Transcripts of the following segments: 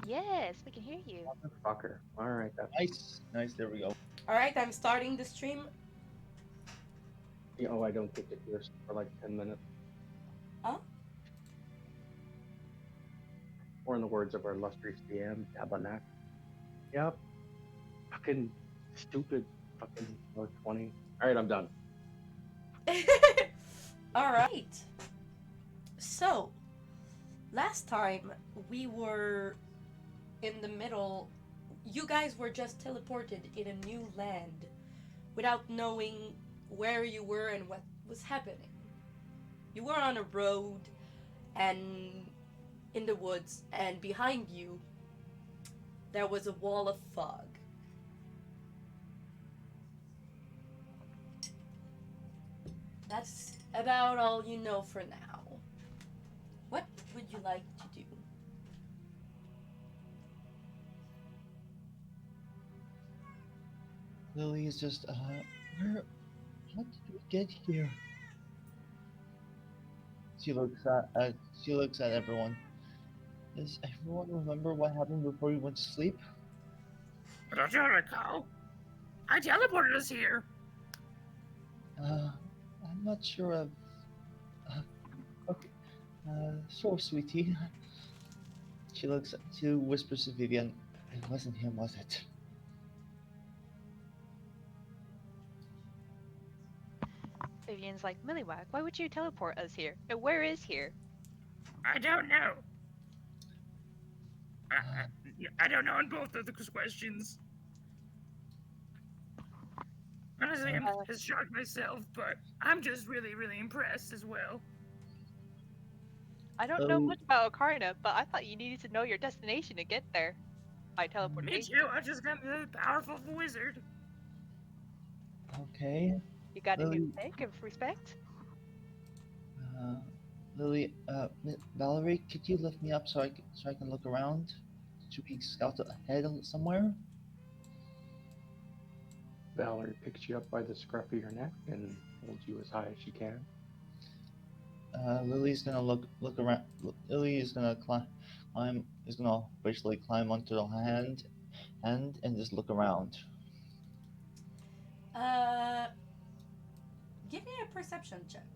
Yes, we can hear you. Motherfucker. Alright, that's Nice, nice. There we go. All right, I'm starting the stream. I don't get to hear for like 10 minutes. Huh? Or in the words of our illustrious DM, Tabernacle. Yep. Fucking stupid fucking 20. Alright, I'm done. All right. So, last time we were in the middle. You guys were just teleported in a new land without knowing where you were and what was happening. You were on a road and in the woods, and behind you there was a wall of fog. That's about all you know for now. What would you like to do? Lily is just where? How did we get here? She looks at everyone. Does everyone remember what happened before we went to sleep? Don't you recall? I teleported us here. Uh, I'm not sure of. Uh, okay. Sure, sweetie. She whispers to Vivian. It wasn't him, was it? Vivian's like, Milliwag, why would you teleport us here? And where is here? I don't know. I, Uh, I don't know on both of those questions. Honestly, I'm as shocked myself, but I'm just really, really impressed as well. I don't know much about Ocarina, but I thought you needed to know your destination to get there by Me teleportation. too. I just got really powerful wizard. okay. You got a new Lily, pick of respect? uh, Lily, Valerie, could you lift me up so I can look around? Should we scout ahead somewhere? Valerie picks you up by the scruff of your neck and holds you as high as she can. Lily's gonna look around. Lily is gonna climb. Is gonna basically climb onto the and just look around. Uh, Give me a perception check.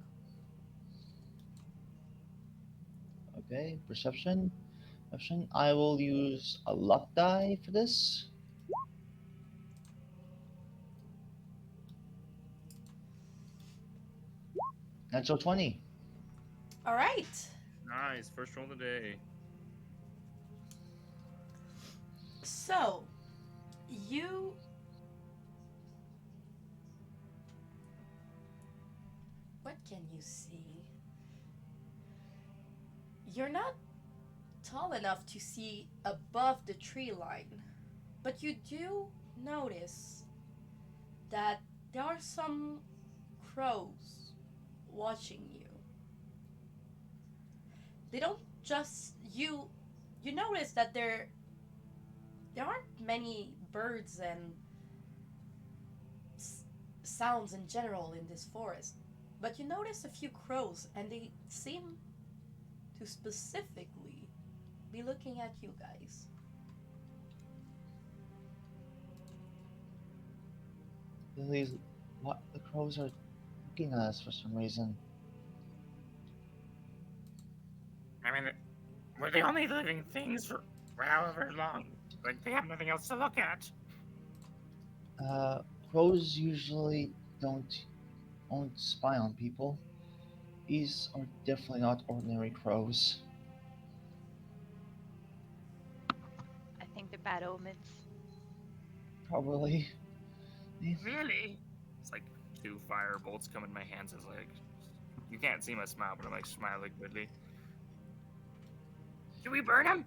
Okay, perception. Perception. I will use a luck die for this. Natural 20. All right. Nice, first roll of the day. So, you what can you see? You're not tall enough to see above the tree line, but you do notice that there are some crows watching you. They don't just you notice that there aren't many birds and sounds in general in this forest, but you notice a few crows and they seem to specifically be looking at you guys. Lily's. What? The crows are looking at us for some reason. I mean, we're the only living things for however long. Like, they have nothing else to look at. Uh, Crows usually don't spy on people. These are definitely not ordinary crows. I think they're bad omens. Probably. Really? It's like two fire bolts come in my hands. It's like, you can't see my smile, but I'm like smiling liquidly. Should we burn them?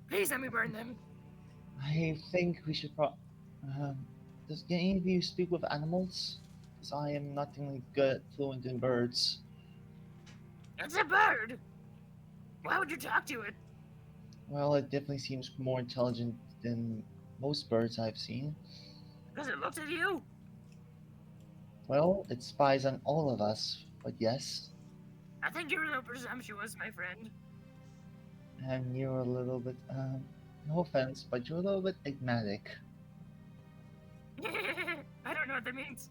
Please let me burn them. I think we should does any of you speak with animals? Because I am not really good fluent in birds. It's a bird. Why would you talk to it? Well, it definitely seems more intelligent than most birds I've seen. Because it looks at you. Well, it spies on all of us, but yes. I think you're a little presumptuous, my friend. And you're a little bit, No offense, but you're a little bit enigmatic. I don't know what that means.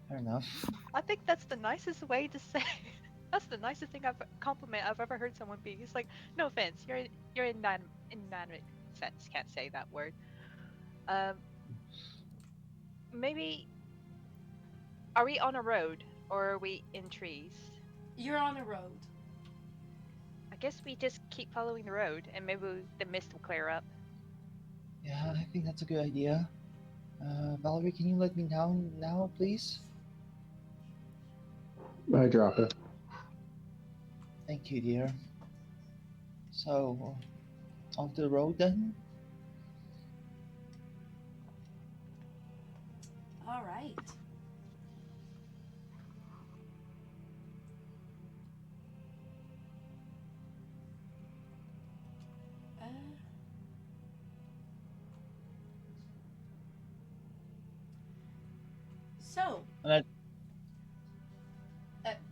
Fair enough. I think that's the nicest way to say. That's the nicest thing compliment I've ever heard someone be. It's like, no offense, you're inanimate sense. Can't say that word. Um, maybe are we on a road or are we in trees? You're on a road. I guess we just keep following the road and maybe the mist will clear up. Yeah, I think that's a good idea. Valerie, can you let me down now, please? I drop it. Thank you, dear. So, onto the road then? All right. Uh, so, And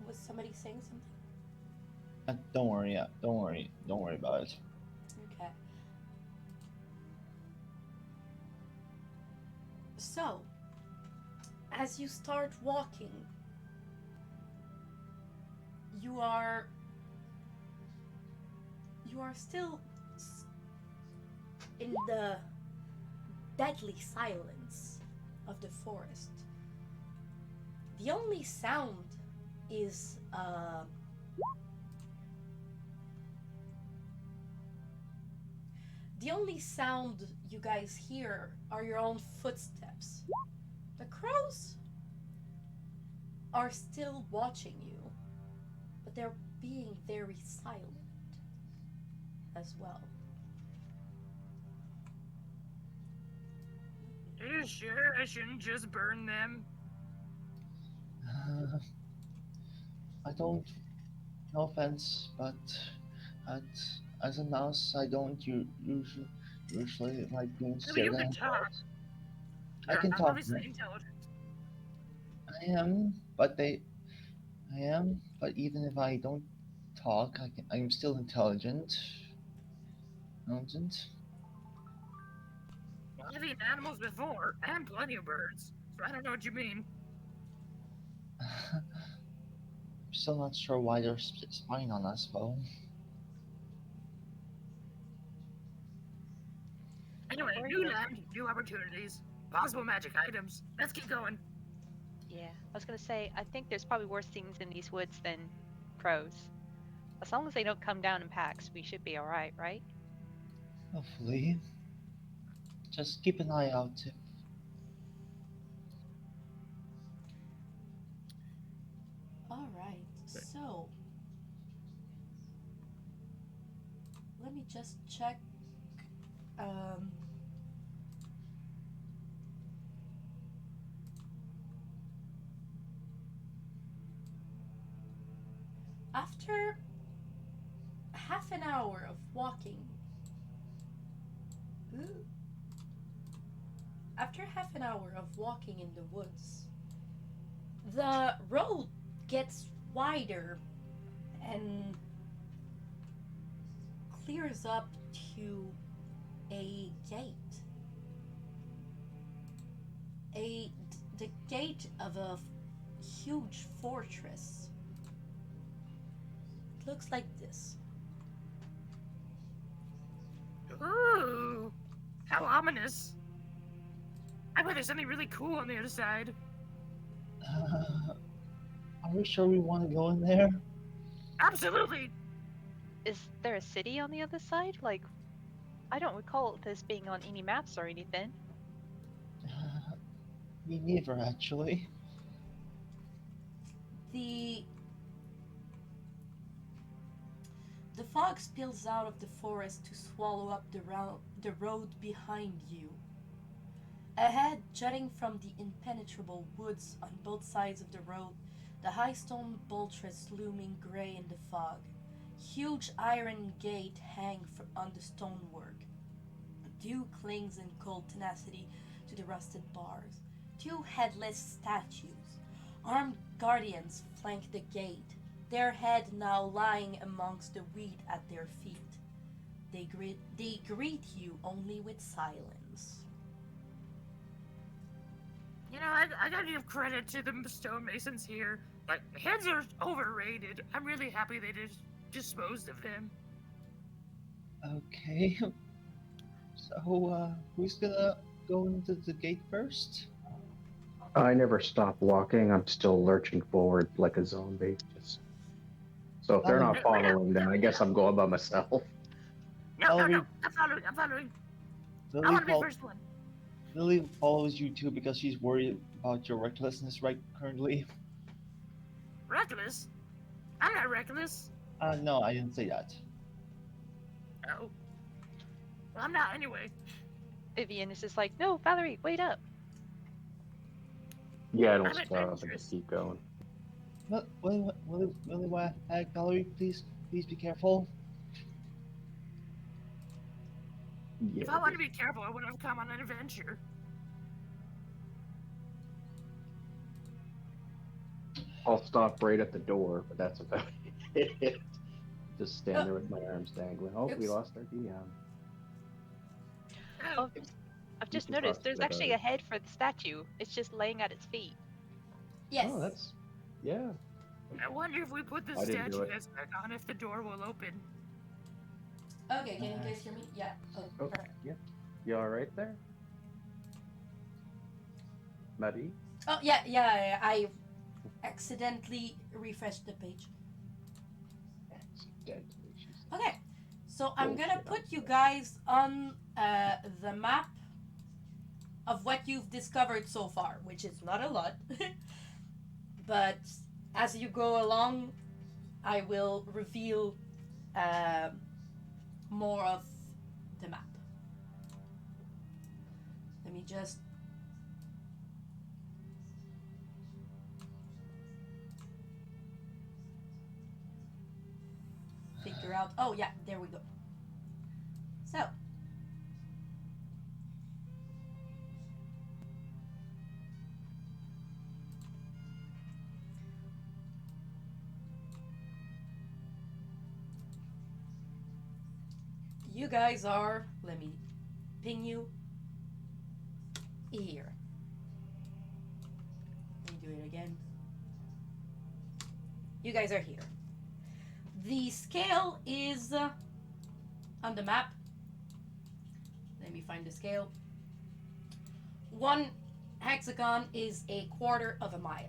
was somebody saying something? don't worry, don't worry about it. Okay. So, as you start walking, you are still in the deadly silence of the forest. The only sound is the only sound you guys hear are your own footsteps. The crows are still watching you, but they're being very silent as well. Are you sure I shouldn't just burn them? I don't. No offense, but at, as a mouse, I don't usually like being I mean, stared you can at. talk. I You're can talk. obviously intelligent. I am, but I am, but even if I don't talk, I'm still intelligent. Intelligent. Well, I've eaten animals before, and plenty of birds, so I don't know what you mean. I'm still not sure why they're spying on us, though. Anyway, Or new land, new opportunities, possible magic items. Let's keep going. yeah, I was gonna say I think there's probably worse things in these woods than crows. As long as they don't come down in packs, we should be all right, right? Hopefully, just keep an eye out. All right. So, let me just check. Um, after half an hour of walking, ooh, after half an hour of walking in the woods, the road gets wider and clears up to a gate. The gate of a huge fortress. It looks like this. Ooh, how ominous. I bet there's something really cool on the other side. Are we sure we want to go in there? Absolutely. Is there a city on the other side? Like, I don't recall this being on any maps or anything. Me neither, actually. The The fog spills out of the forest to swallow up the road behind you. Ahead, jutting from the impenetrable woods on both sides of the road, the high stone buttress looming grey in the fog. Huge iron gate hang on the stonework. Dew clings in cold tenacity to the rusted bars. Two headless statues, armed guardians, flank the gate, their head now lying amongst the weed at their feet. They greet you only with silence. You know, I gotta give credit to the stonemasons here. Like, heads are overrated. I'm really happy they just disposed of him. Okay. So, who's gonna go into the gate first? I never stop walking. I'm still lurching forward like a zombie. Just so if they're Valerie, not following, then I guess I'm going by myself. No, Valerie, I'm following, I'm following. I Lily, wanna be first one. Lily follows you too because she's worried about your recklessness right currently. Reckless? I'm not reckless. No, I didn't say that. Oh. Well, I'm not anyway. Vivian is just like, no, Valerie, wait up. Yeah, I don't I'm stop. I just adventurous. keep going. Valerie, please be careful. Yeah, If I wanted to just- be careful, I wouldn't have come on an adventure. I'll stop right at the door, but that's about it. Just stand there with my arms dangling. Oh, we Oops. lost our DM. Oh, Oh, I've You just can noticed toss there's that actually out. a head for the statue. It's just laying at its feet. Yes. Oh, that's yeah. I wonder if we put the I didn't do statue it. heads back on, if the door will open. Okay, can you guys hear me? Yeah. Oh, Oh, perfect. yeah. You all right there, Maddie? Oh, yeah. I accidentally refreshed the page. Accidentally, she said. Okay, so I'm gonna Bullshit, put I'm you sorry. guys on the map of what you've discovered so far, which is not a lot. But as you go along, I will reveal more of the map. Let me just figure out. Oh, yeah, there we go. So, you guys are. Let me ping you here. Let me do it again. You guys are here. The scale is on the map. Let me find the scale. One hexagon is a quarter of a mile.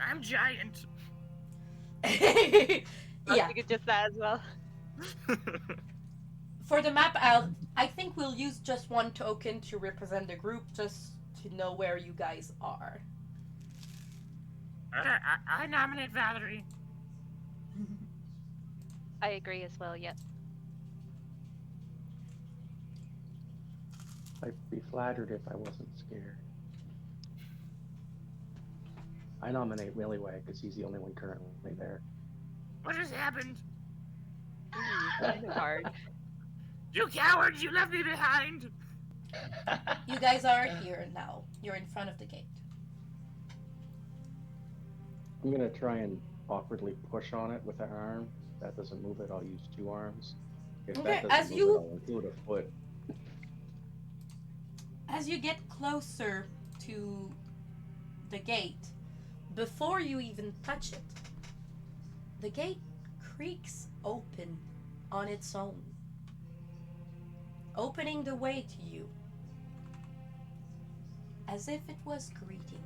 I'm giant. I Yeah. figured just that as well. For the map, I think we'll use just one token to represent the group, just to know where you guys are. I nominate Valerie. I agree as well, yep. I'd be flattered if I wasn't scared. I nominate Willywag because he's the only one currently there. What just happened? Kind of hard. You cowards! You left me behind! You guys are here now. You're in front of the gate. I'm gonna try and awkwardly push on it with an arm. If that doesn't move it, I'll use two arms. If Okay, that as doesn't move you- it, I'll include a foot. As you get closer to the gate, before you even touch it, the gate creaks open on its own, opening the way to you, as if it was greeting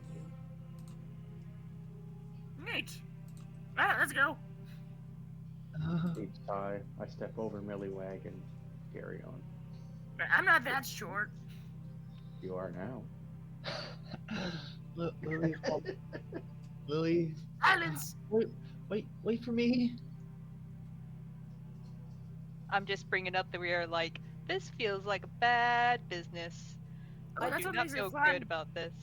you. Neat. Alright, let's go. Each tie, I step over Millywag and carry on. I'm not that short. You are now. Lily, Lily, Silence! wait for me. I'm just bringing up the rear like, this feels like a bad business. Oh, I that's do what not makes it feel fun. good about this.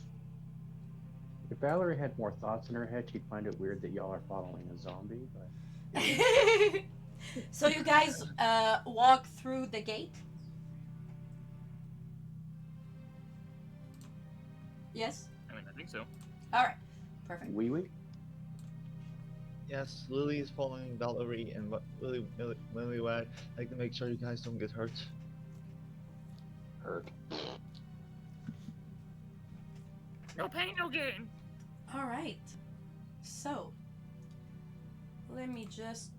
If Valerie had more thoughts in her head, she'd find it weird that y'all are following a zombie, but So you guys walk through the gate. Yes. mean, I think so. All right, perfect. Wee wee. Yes, Lily is following Valerie and Lily Wag, like to make sure you guys don't get hurt. Hurt. No pain, no gain. All right. So, let me just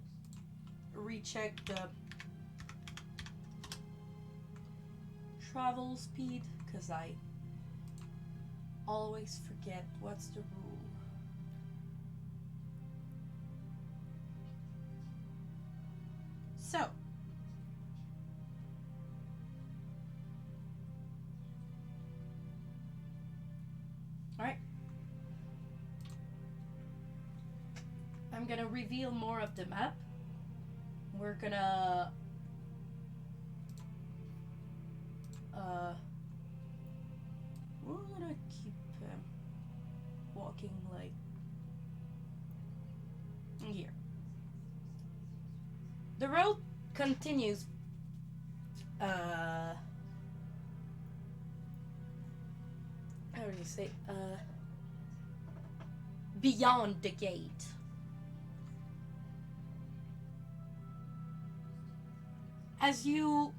recheck the travel speed because I always forget what's the rule. So, all right. I'm gonna reveal more of the map. We're gonna we're gonna keep walking like here. The road continues how do you say beyond the gate. As you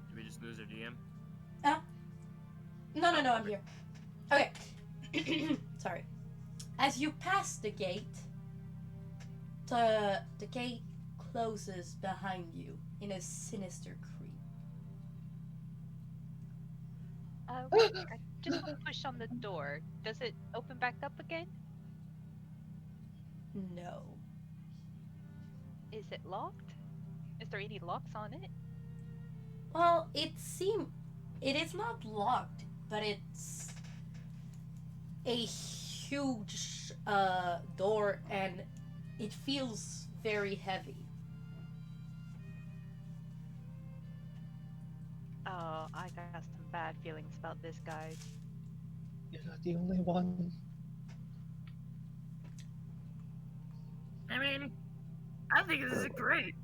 Did we just lose our DM? no, I'm here. Okay. Sorry. As you pass the gate, the gate closes behind you in a sinister creep. Wait, I just want to push on the door. Does it open back up again? No. Is it locked? Is there any locks on it? Well, it is not locked, but it's a huge door and it feels very heavy. Oh, I got some bad feelings about this, guys. You're not the only one. I mean, I think this is great.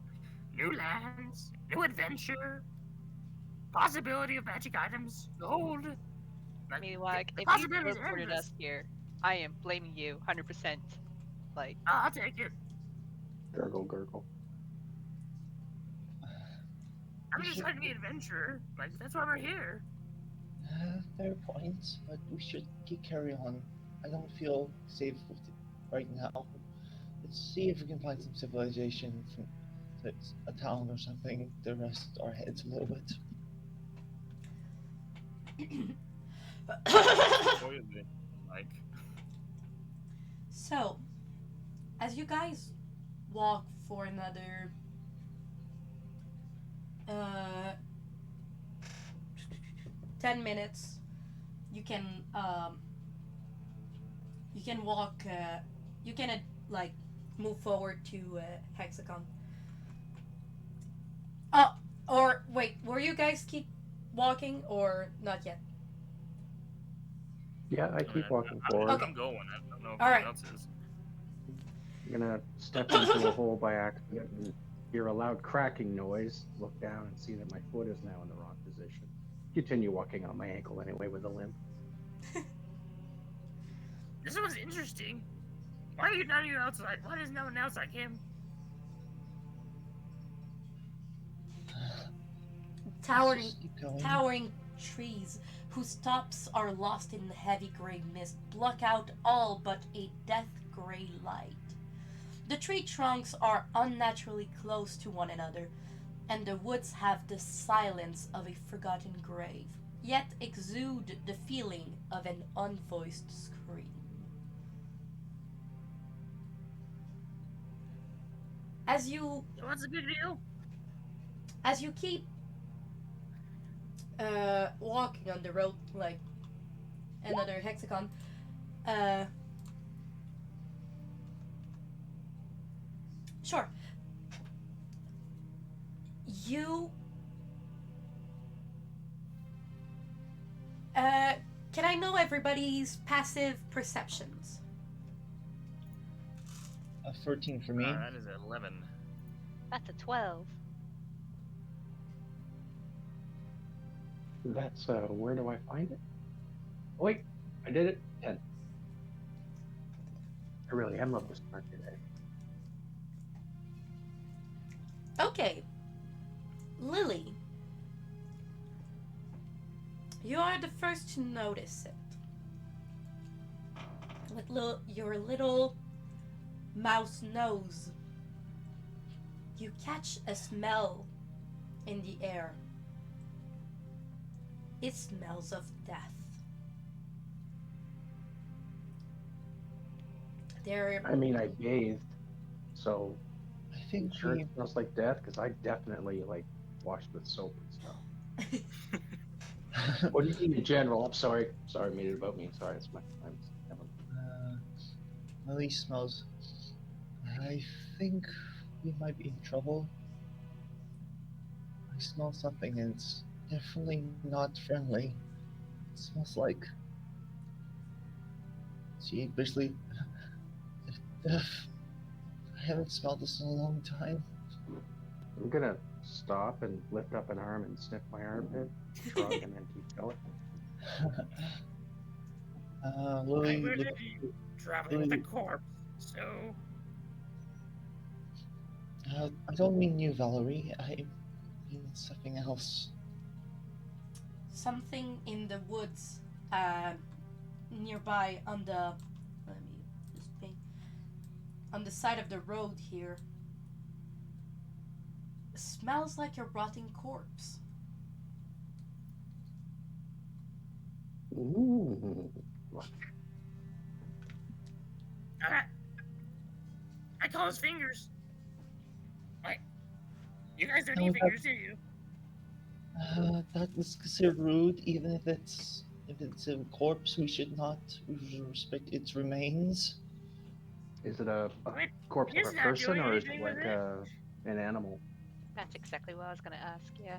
New lands, new adventure, possibility of magic items, gold. Like, Meanwhile, the if you possibilities are teleported endless. us here, I am blaming you 100%. Like, I'll take it. Gurgle, gurgle. I'm just trying to be an adventurer. Like, that's why we're here. Fair points, but we should carry on. I don't feel safe with it right now. Let's see if we can find some civilization from a town or something to rest our heads a little bit. Toilet, like, So, as you guys walk for another uh 10 minutes, you can walk you can like move forward to Hexagon. Or wait, were you guys keep walking or not yet? Yeah, I I mean, keep walking forward. Okay. I'm going. I don't know if All anyone right. else is. I'm gonna step into a hole by accident and hear a loud cracking noise. Look down and see that my foot is now in the wrong position. Continue walking on my ankle anyway with a limp. This was interesting. Why are you not even outside? Why does no one else like him? Towering Just keep going. Towering trees whose tops are lost in the heavy gray mist block out all but a death gray light. The tree trunks are unnaturally close to one another, and the woods have the silence of a forgotten grave, yet exude the feeling of an unvoiced scream. As you So what's the big deal? keep walking on the road like another hexagon, uh, sure. You can I know everybody's passive perceptions? A 13 for me. That is 11. That's a 12. That's where do I find it? Oh, wait, I did it. 10. I really am up to smart today. Okay, Lily. You are the first to notice it. With your little mouse nose, you catch a smell in the air. It smells of death. There, I mean, I bathed, so I think sure we it smells like death because I definitely like washed with soap and stuff. What do you mean in general? I'm sorry. Sorry, made it about me. Sorry, it's my. Lily smells. I think we might be in trouble. I smell something and it's definitely not friendly. It smells like. See, basically, death. I haven't smelled this in a long time. I'm gonna stop and lift up an arm and sniff my armpit, shrug, and then keep going. Lily, We're look, traveling with a Lily, corpse, so I don't mean you, Valerie. I mean something else. something in the woods uh, nearby on the. Let me just think. On the side of the road here. Smells like a rotting corpse. Ooh. I, I call his fingers. You guys don't No, need fingers, do you? that was considered rude. Even if it's a corpse, we should not respect its remains. Is it a Wait, corpse of he's a not person doing or is it anything with like it. an animal? That's exactly what I was gonna ask. Yeah.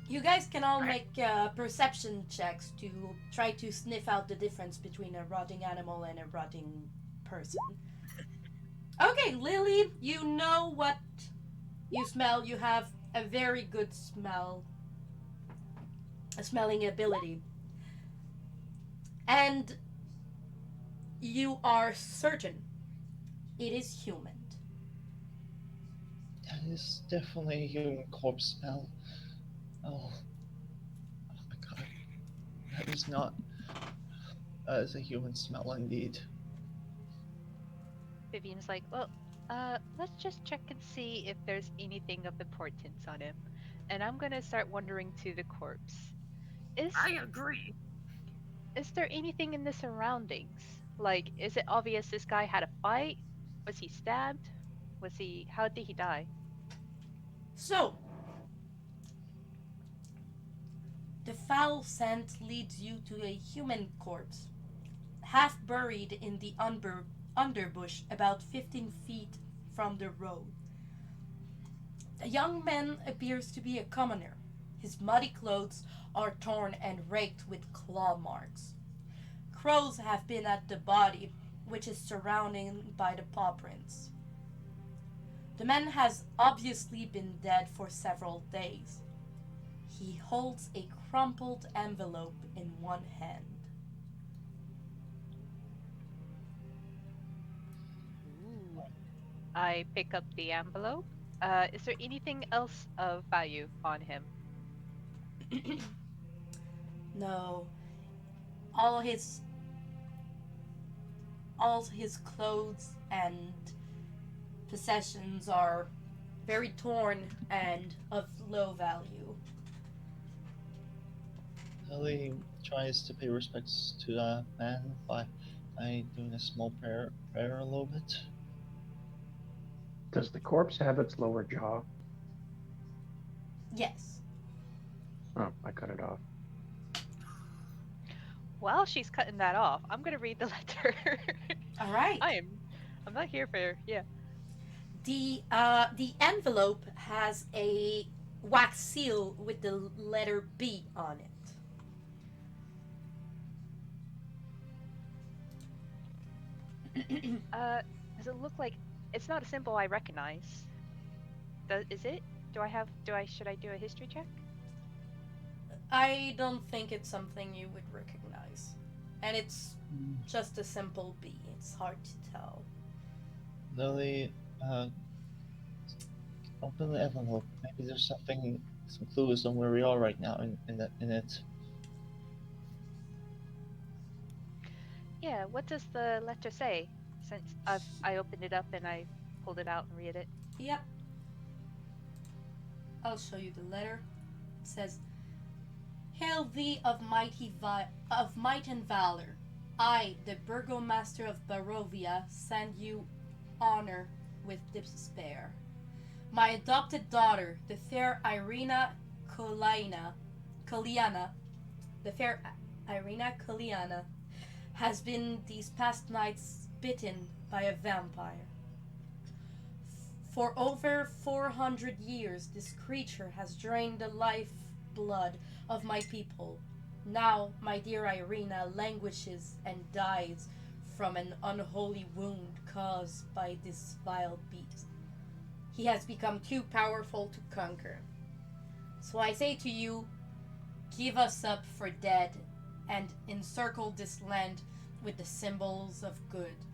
You guys can all I- make perception checks to try to sniff out the difference between a rotting animal and a rotting person. Okay, Lily, you know what you smell. You have a very good a smelling ability. And you are certain it is human. That is definitely a human corpse smell. Oh, oh my god, that is not. That is a human smell indeed. Vivian's like, well, let's just check and see if there's anything of importance on him. And I'm gonna start wandering to the corpse. Is I agree. is there anything in the surroundings? Like, is it obvious this guy had a fight? Was he stabbed? How did he die? So, the foul scent leads you to a human corpse, half buried in the underbush about 15 feet from the road. The young man appears to be a commoner. His muddy clothes are torn and raked with claw marks. Crows have been at the body, which is surrounded by the paw prints. The man has obviously been dead for several days. He holds a crumpled envelope in one hand. Ooh. I pick up the envelope. Is there anything else of value on him? No, all his all his clothes and possessions are very torn and of low value. Lily tries to pay respects to the man by doing a small prayer a little bit. Does the corpse have its lower jaw? Yes. Oh, I cut it off. While she's cutting that off, I'm gonna read the letter. All right. I'm not here for yeah. The envelope has a wax seal with the letter B on it. Does it look like it's not a symbol I recognize? Is it? Should I do a history check? I don't think it's something you would recognize. And it's Hmm. just a simple B. It's hard to tell. Lily, open the envelope. Maybe there's something, some clues on where we are right now in it. Yeah, what does the letter say? Since I opened it up and I pulled it out and read it. Yep, I'll show you the letter. It says, "Hail thee of of might and valor. I, the burgomaster of Barovia, send you honor with despair. My adopted daughter, the fair Kaliana, the fair Irina Kaliana, has been these past nights bitten by a vampire. For over 400 years, this creature has drained the life blood of my people. Now, my dear Irina languishes and dies from an unholy wound caused by this vile beast. He has become too powerful to conquer. So I say to you, give us up for dead and encircle this land with the symbols of good.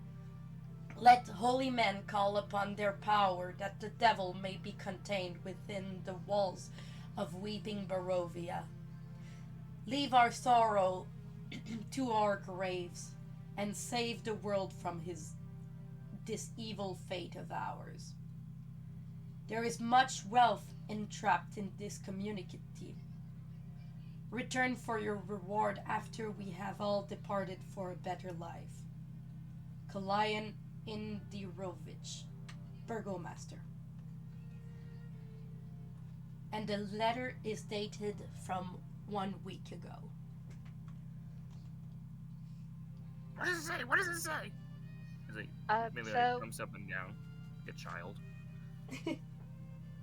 Let holy men call upon their power that the devil may be contained within the walls of weeping Barovia. Leave our sorrow to our graves and save the world from this evil fate of ours. There is much wealth entrapped in this community. Return for your reward after we have all departed for a better life. Kalayan Indirovich, Burgomaster." And the letter is dated from 1 week ago. What does it say? What does it say? Is it maybe like So jumps up and down like a child?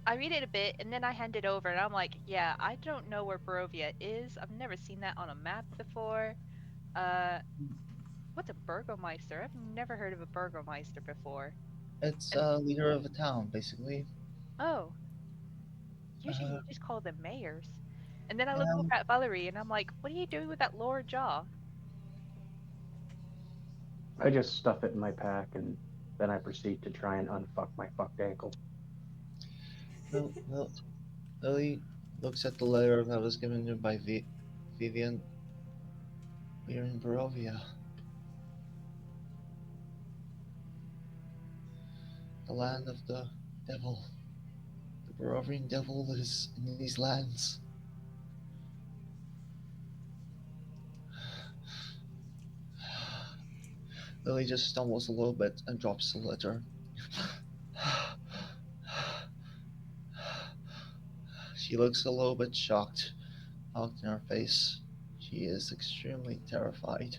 I read it a bit and then I hand it over and I'm like, yeah, I don't know where Barovia is. I've never seen that on a map before. Uh, what's a burgomeister? I've never heard of a burgomeister before. It's And leader of a town, basically. oh, usually Uh, you just call them mayors. And then I look over um, at Valerie and I'm like, what are you doing with that lower jaw? I just stuff it in my pack and then I proceed to try and unfuck my fucked ankle. Lily looks at the letter that was given to her by Vivian. We are in Barovia, the land of the devil. The Barovian devil is in these lands. Lily just stumbles a little bit and drops the letter. She looks a little bit shocked out in her face. She is extremely terrified.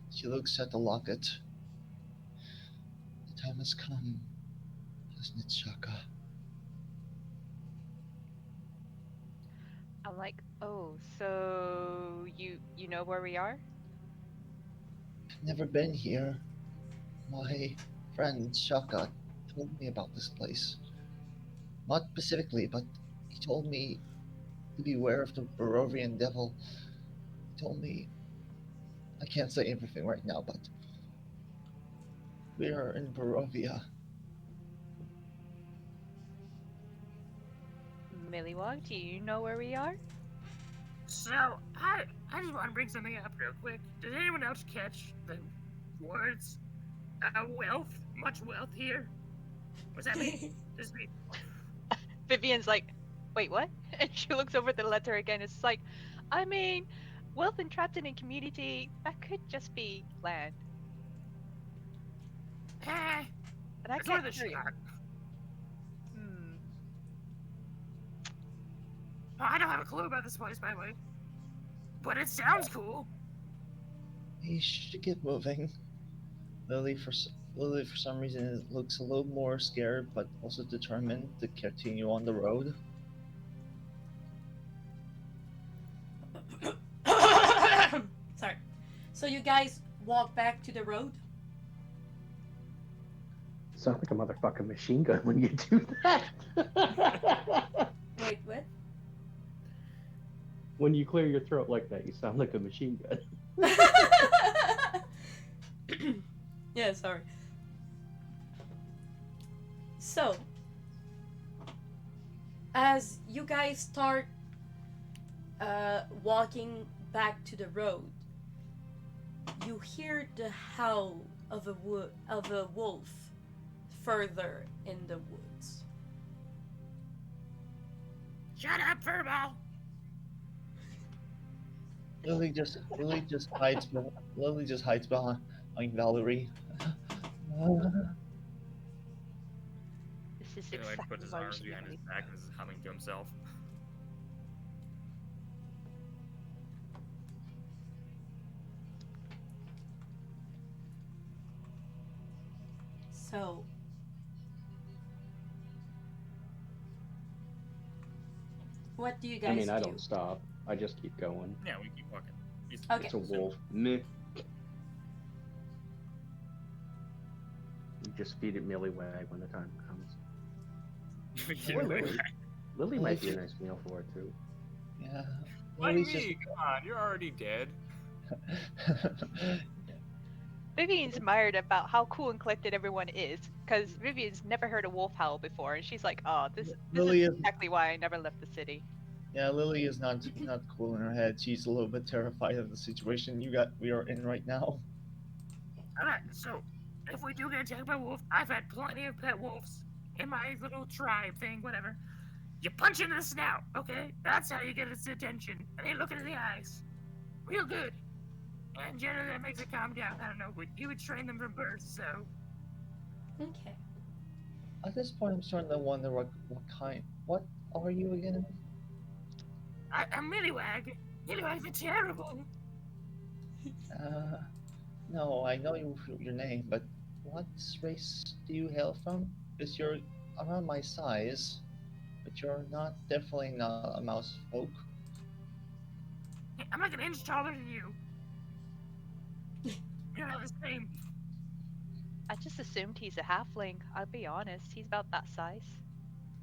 She looks at the locket. The time has come, hasn't it, Shaka? I'm like, oh, so you know where we are? I've never been here. My friend Shaka told me about this place. Not specifically, but he told me to beware of the Barovian devil. He told me I can't say everything right now, but we are in Barovia. Milliwag, do you know where we are? So I just want to bring something up real quick. Did anyone else catch the words wealth? Much wealth here? Was that me? Just me? Vivian's like, wait, what? And she looks over the letter again. It's like, I mean, wealth entrapped in a community, that could just be land. Eh, And I it's can't worth a hear you. shot. Hmm. Oh, I don't have a clue about this place, by the way. But it sounds cool. We should get moving. Lily, for some reason, looks a little more scared, but also determined to continue on the road. Sorry. So you guys walk back to the road? Sound like a motherfucking machine gun when you do that. Wait, what? When you clear your throat like that, you sound like a machine gun. Yeah, sorry. So, as you guys start walking back to the road, you hear the howl of a wolf further in the woods. Shut up, Furball! Lily just hides. Lily just hides behind Valerie. This is He like puts exactly his why we arms should behind never his leave. back and is humming to himself. So, what do you I guys mean, I do? don't stop. I just keep going. Yeah, we keep walking. Okay. It's a wolf. Meh. You just feed it Millywag when the time comes. Or Lily. Lily might be a nice meal for it too. Yeah. Why Lily's me? Come on, you're already dead. just. Vivian's admired about how cool and collected everyone is, because Vivian's never heard a wolf howl before, and she's like, "Oh, this is Lily is. exactly why I never left the city." Yeah, Lily is not cool in her head. She's a little bit terrified of the situation we are in right now. Alright, so if we do get attacked by a wolf, I've had plenty of pet wolves in my little tribe thing, whatever. You punch into the snout, okay? That's how you get its attention. And you look it in the eyes. Real good. And generally that makes it calm down. I don't know. You would train them from birth, so. Okay. At this point, I'm starting to wonder What are you again? I'm Milliwag. Milliwags are terrible. Uh, no, I know your name, but what race do you hail from? Because you're around my size, but you're definitely not a mouse folk. I'm like an inch taller than you. You're not the same. I just assumed he's a halfling. I'll be honest, he's about that size.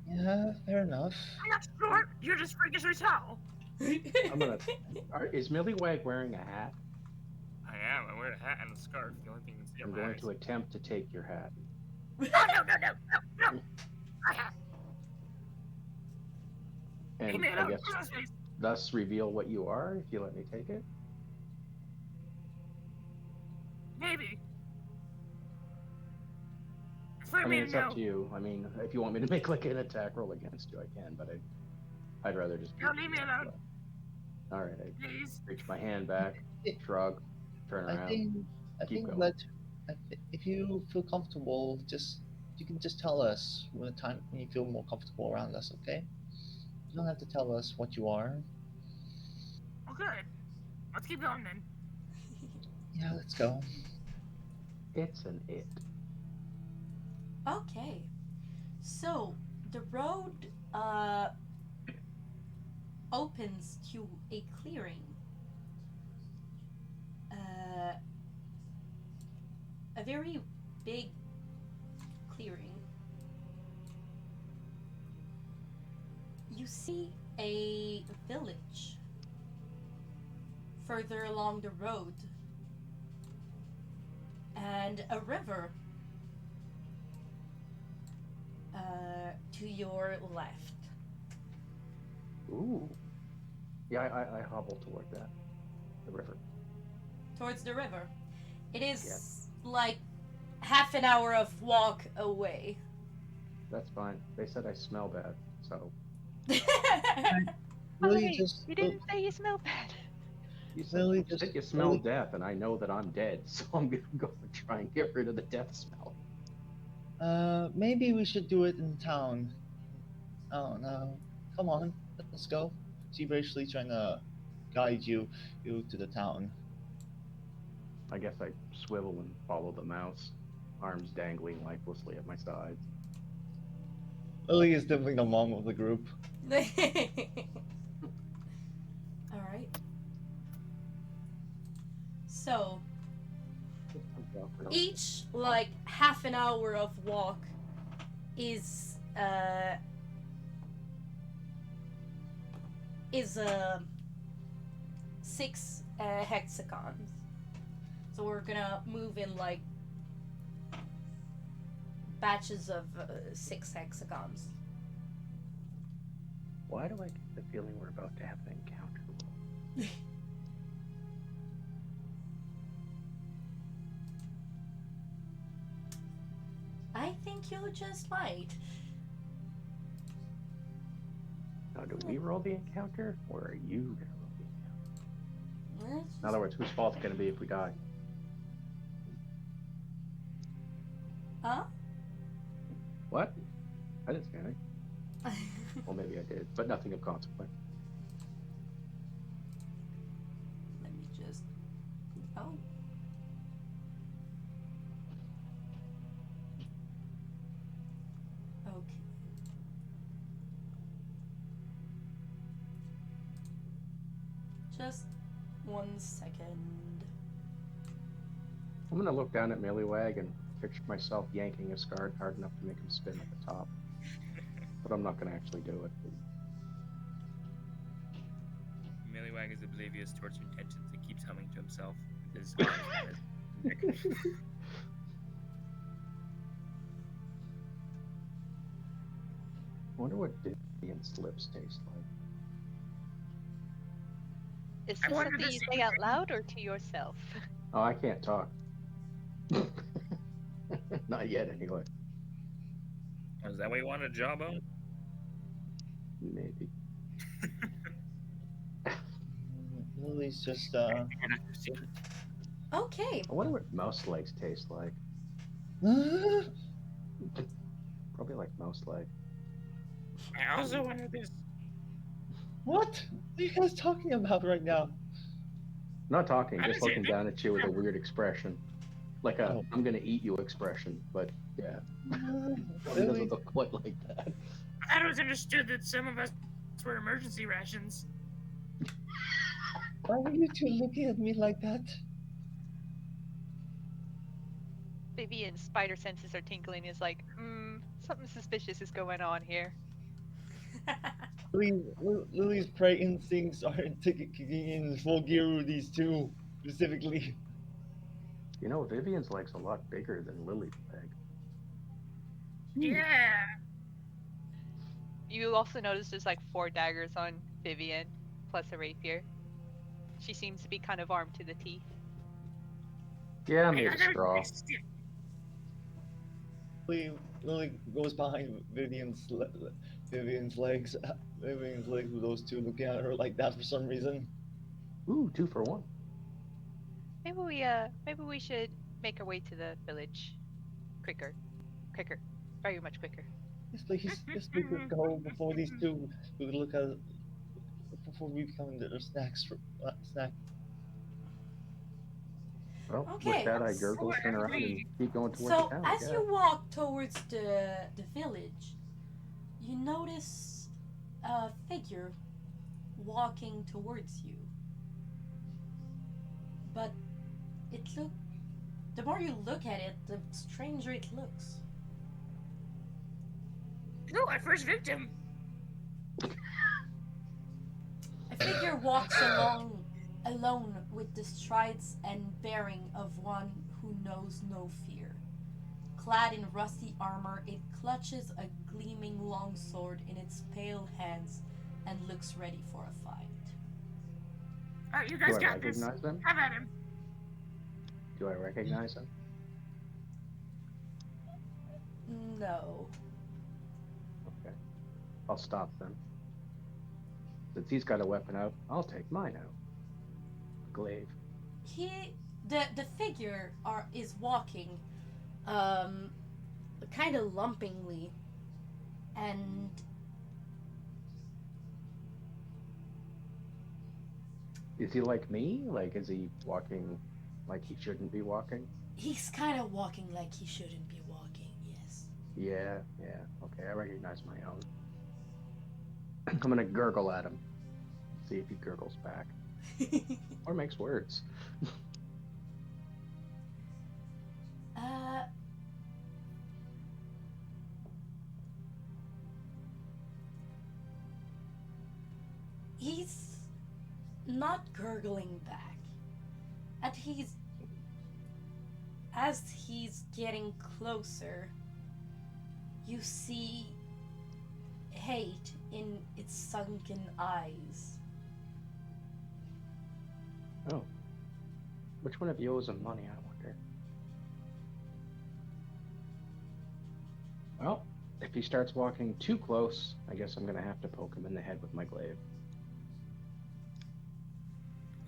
Yeah, fair enough. I'm not short. You're just freakishly tall. I'm gonna. Is Millywag wearing a hat? I am. I wear a hat and a scarf. The only thing you can see are I'm my going eyes. to attempt to take your hat. Oh, no. I have. Hey, And man, I I'm guess in his face. thus reveal what you are if you let me take it. Maybe. For I me mean, to it's know. up to you. I mean, if you want me to make like an attack roll against you, I can, but I'd rather just. Don't leave me alone, All right, I please. reach my hand back, It- shrug, turn I around. think I Keep think going. if you feel comfortable, you can just tell us when you feel more comfortable around us. Okay, you don't have to tell us what you are. Oh, good. Let's keep going then. Yeah, let's go. It's an it. Okay. So, the road opens to a clearing. A very big clearing. You see a village further along the road and a river to your left. Ooh. Yeah, I hobble toward that. The river. Towards the river. It is like half an hour of walk away. That's fine. They said I smell bad, so. Lily Wait, just you didn't say you smell bad. You said, Lily you just said you smell Lily, death, and I know that I'm dead, so I'm gonna go and try and get rid of the death smell. maybe we should do it in town. Oh no, come on, let's go. She's basically trying to guide you to the town. I guess I swivel and follow the mouse, arms dangling lifelessly at my sides. Lily is definitely the mom of the group. Alright. So, each like half an hour of walk is is 6 hexagons. So we're gonna move in like batches of 6 hexagons. Why do I get the feeling we're about to have an encounter? I think you just might. Now, do we roll the encounter, or are you gonna roll the encounter? Let's In other words, whose fault's gonna be if we die? Huh? What? I didn't say anything. Well, maybe I did, but nothing of consequence. Let me just. Oh. Okay. Just 1 second. I'm gonna look down at Millywag and picture myself yanking a Strahd hard enough to make him spin at the top. But I'm not gonna actually do it. Millywag is oblivious towards your intentions and keeps humming to himself with his arms around his neck. I wonder what Vivian's lips taste like. Is I this wonder something the you same say out thing. loud or to yourself? Oh, I can't talk. Not yet, anyway. Is that what you wanted, Jawbone? Maybe. Lily's just You're not your secret. Okay. I wonder what mouse legs taste like. Probably like mouse leg. I also wonder this. What are you guys talking about right now? I'm not talking, I just didn't say looking down at you with a weird expression. Like a Oh. I'm gonna eat you expression, but yeah. It Lily, doesn't look quite like that. I thought it was understood that some of us were emergency rations. why are you two looking at me like that? Vivian's spider senses are tingling. Is like, something suspicious is going on here. Lily's prey instincts aren't kicking in full gear with these two specifically. You know, Vivian's leg's a lot bigger than Lily's leg. Yeah. You also notice there's like 4 daggers on Vivian, plus a rapier. She seems to be kind of armed to the teeth. Yeah, I I made a thought it straw. was stick. Lily goes behind Vivian's legs. Vivian's legs with those two looking at her like that for some reason. Ooh, 2 for 1. Maybe we should make our way to the village quicker, very much quicker. Yes, please. Yes, we could go before these two. We could look at before we become their snack. Well, with Okay. that, I gurgle, turn around, and keep going towards So the town. as you walk towards the village, you notice a figure walking towards you. But the more you look at it, the stranger it looks. No, our first victim. A figure walks alone with the strides and bearing of one who knows no fear. Clad in rusty armor, it clutches a gleaming longsword in its pale hands and looks ready for a fight. Alright, you Do guys I got this. recognize them? Have at him. Do I recognize them? No. Okay. I'll stop them. Since he's got a weapon out, I'll take mine out. Glaive. The figure is walking kind of lumpingly, and Is he like me? Like, is he walking like he shouldn't be walking? he's kind of walking like he shouldn't be walking, yes. Yeah. Okay, I recognize my own. I'm gonna gurgle at him. See if he gurgles back. Or makes words. He's not gurgling back. At he's As he's getting closer, you see hate in its sunken eyes. Oh. Which one of you owes him money, I wonder? Well, if he starts walking too close, I guess I'm gonna have to poke him in the head with my glaive.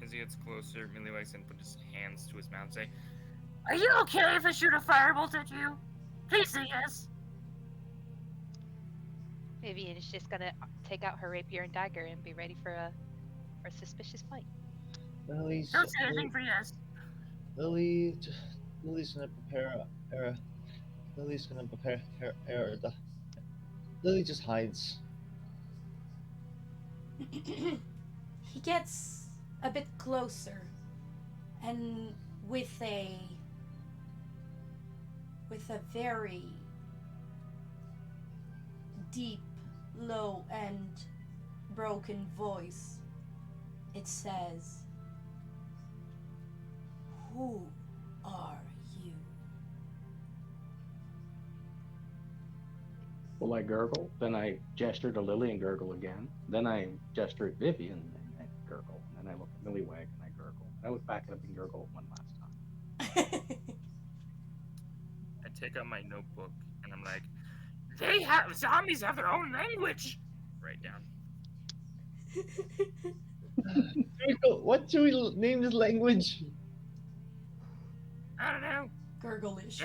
As he gets closer, Milliwag's gonna put his hands to his mouth and say, Are you okay if I shoot a firebolt at you? Please say yes. Vivian's just gonna take out her rapier and dagger and be ready for a suspicious fight. Lily's Don't say anything for yes. Lily, Lily's gonna prepare her. Lily's gonna prepare her. Lily just hides. He gets a bit closer, and with a very deep, low, and broken voice, it says, "Who are you?" Well, I gurgle, then I gesture to Lily and gurgle again. Then I gesture at Vivian and I gurgle. And then I look at Millywag and I gurgle. I look back at him and gurgle one last time. I take out my notebook and I'm like, Zombies have their own language. write down. What should we name this language? I don't know. Gurglish.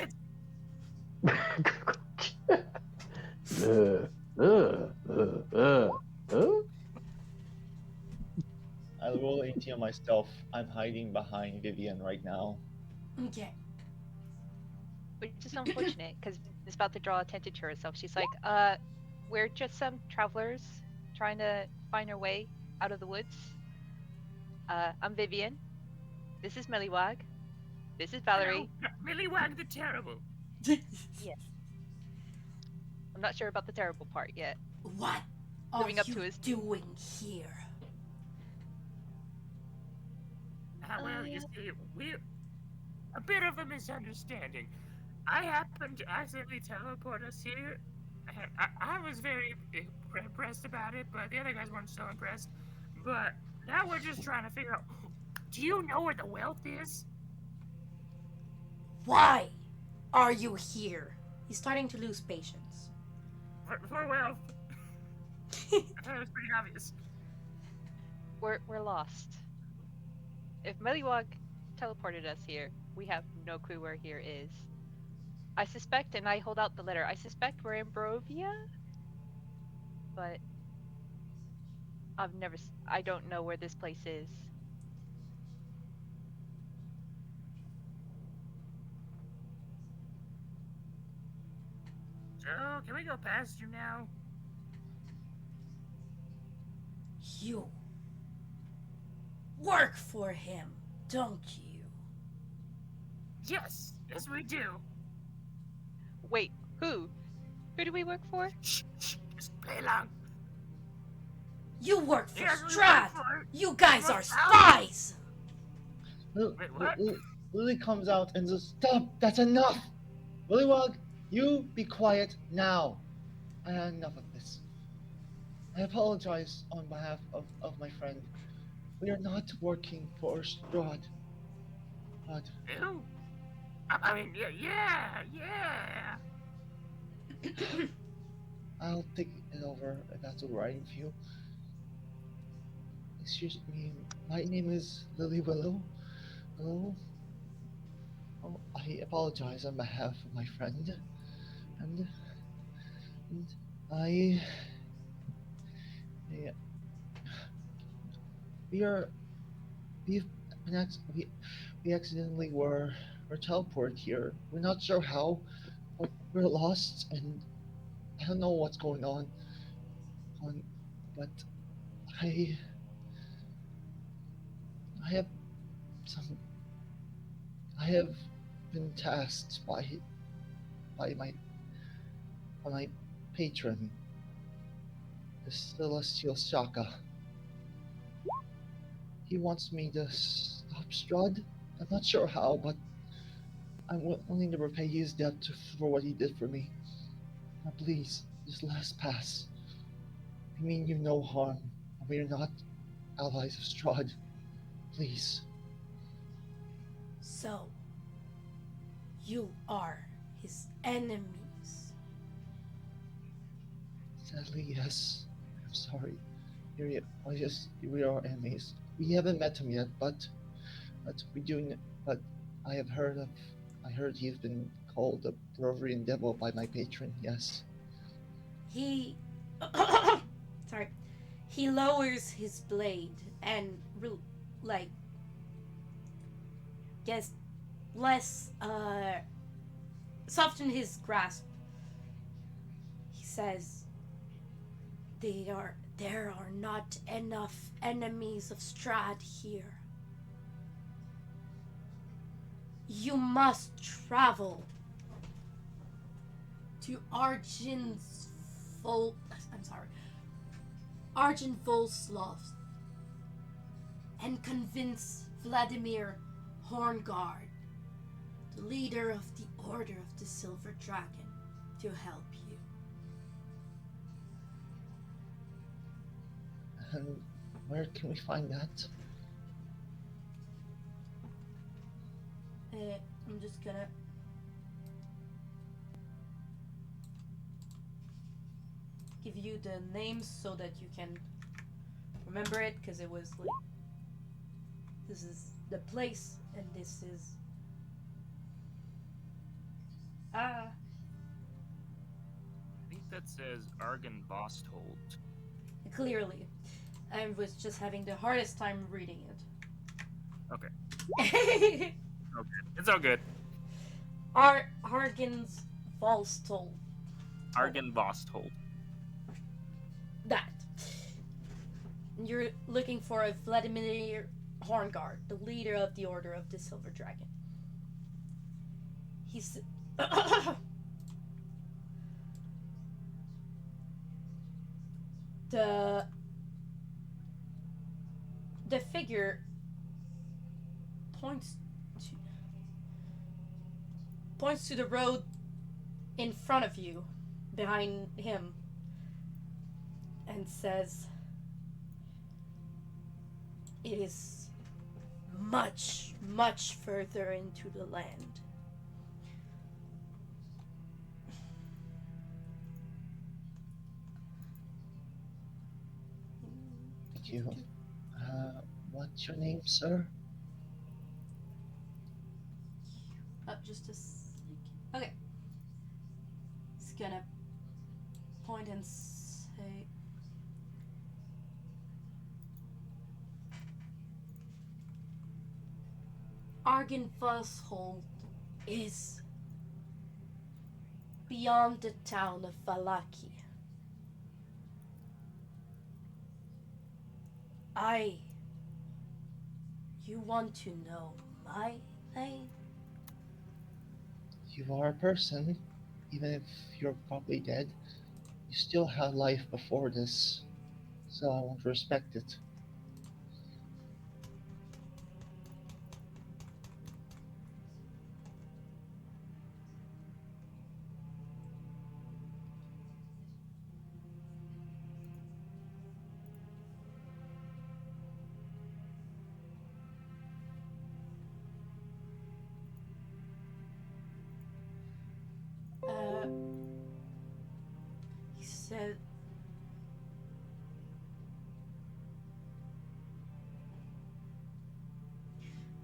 I'll roll 18 on myself. I'm hiding behind Vivian right now. Okay. Which is unfortunate because it's about to draw attention to herself. She's like, we're just some travelers trying to find our way out of the woods. I'm Vivian. This is Mellywag. This is Valerie. Milliwag the Terrible. I'm not sure about the terrible part yet. What are Living up you to his- doing here? Well, you see, we're a bit of a misunderstanding. I happened to accidentally teleport us here. I was very impressed about it, but the other guys weren't so impressed. But now we're just trying to figure out, do you know where the wealth is? Why are you here? He's starting to lose patience. For wealth. I thought it was pretty obvious. We're lost. If Mellywag teleported us here, we have no clue where here is. I suspect, and I hold out the letter, I suspect we're in Barovia? But I don't know where this place is. So, can we go past you now? You work for him, don't you? Yes, we do. Wait, who? Who do we work for? Shh, just play along. You work for Yes, we Strahd! work for it. You guys are What? spies! Lily, Wait, what? Lily comes out and says, "Stop! That's enough! Willywog, you be quiet now. I had enough of this. I apologize on behalf of my friend. We are not working for Strahd. But Ew. I mean, yeah. I'll take it over if that's alright with you. Excuse me, my name is Lily Willow. Hello? Oh, I apologize on behalf of my friend. And I... Yeah. We've been we accidentally were teleported here. We're not sure how, but we're lost and I don't know what's going on. But I I have some I have been tasked by my patron, the Celestial Shaka, He wants me to stop Strahd. I'm not sure how, but I'm willing to repay his debt for what he did for me. Now, please, just let us pass. We mean you no harm. We are not allies of Strahd. Please. So, you are his enemies. Sadly, yes. I'm sorry. We are enemies. We haven't met him yet, but we do. But I have heard of. I heard he's been called a Peruvian devil by my patron. Yes. He. Sorry. He lowers his blade and, like, gets less, soften his grasp. He says, there are not enough enemies of Strahd here. You must travel to Argent Volslav and convince Vladimir Horngard, the leader of the Order of the Silver Dragon, to help you. And where can we find that? I'm just gonna give you the names so that you can remember it, because it was like, this is the place and this is I think that says Argon Bosthold. clearly. I was just having the hardest time reading Okay. it. Okay. It's all good. Argan's Volstol. Argon Bosthold. That. You're looking for a Vladimir Horngard, the leader of the Order of the Silver Dragon. He's the figure points to the road in front of you, behind him, and says, it is much, much further into the land. Thank you. What's your name, sir? Just a second. Okay. It's gonna point and say, Argynvosholt is beyond the town of Valaki. You want to know my name? You are a person. Even if you're probably dead, you still had life before this, so I want to respect it. Uh, he said,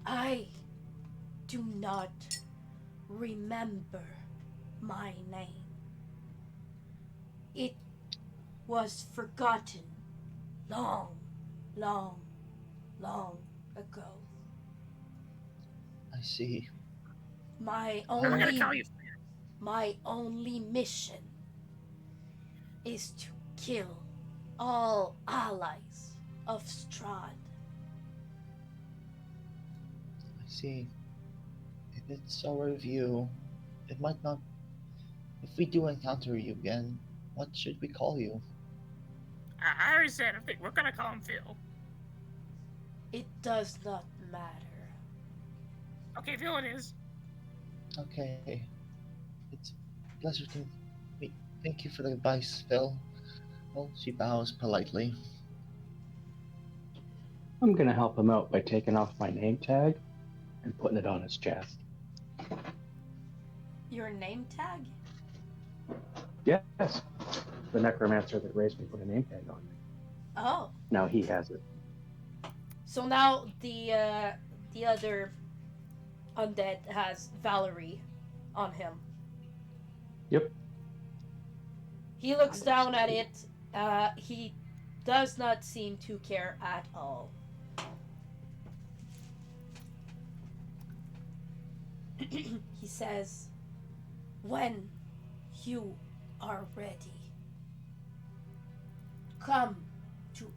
I do not remember my name. It was forgotten long, long, long ago. I see. My I'm gonna only call you. my only mission is to kill all allies of Strahd. I see. If it's our view, it might not. If we do encounter you again, what should we call you? I already said. I think we're gonna call him Phil. It does not matter. Okay, Phil, it is. Okay. It's a pleasure to meet. Thank you for the advice, Phil. Well, she bows politely. I'm gonna help him out by taking off my name tag and putting it on his chest. Your name tag? Yes, the necromancer that raised me put a name tag on me. Oh. Now he has it. So now the other undead has Valerie on him. Yep. He looks down at it. He does not seem to care at all. He says, "When you are ready, come to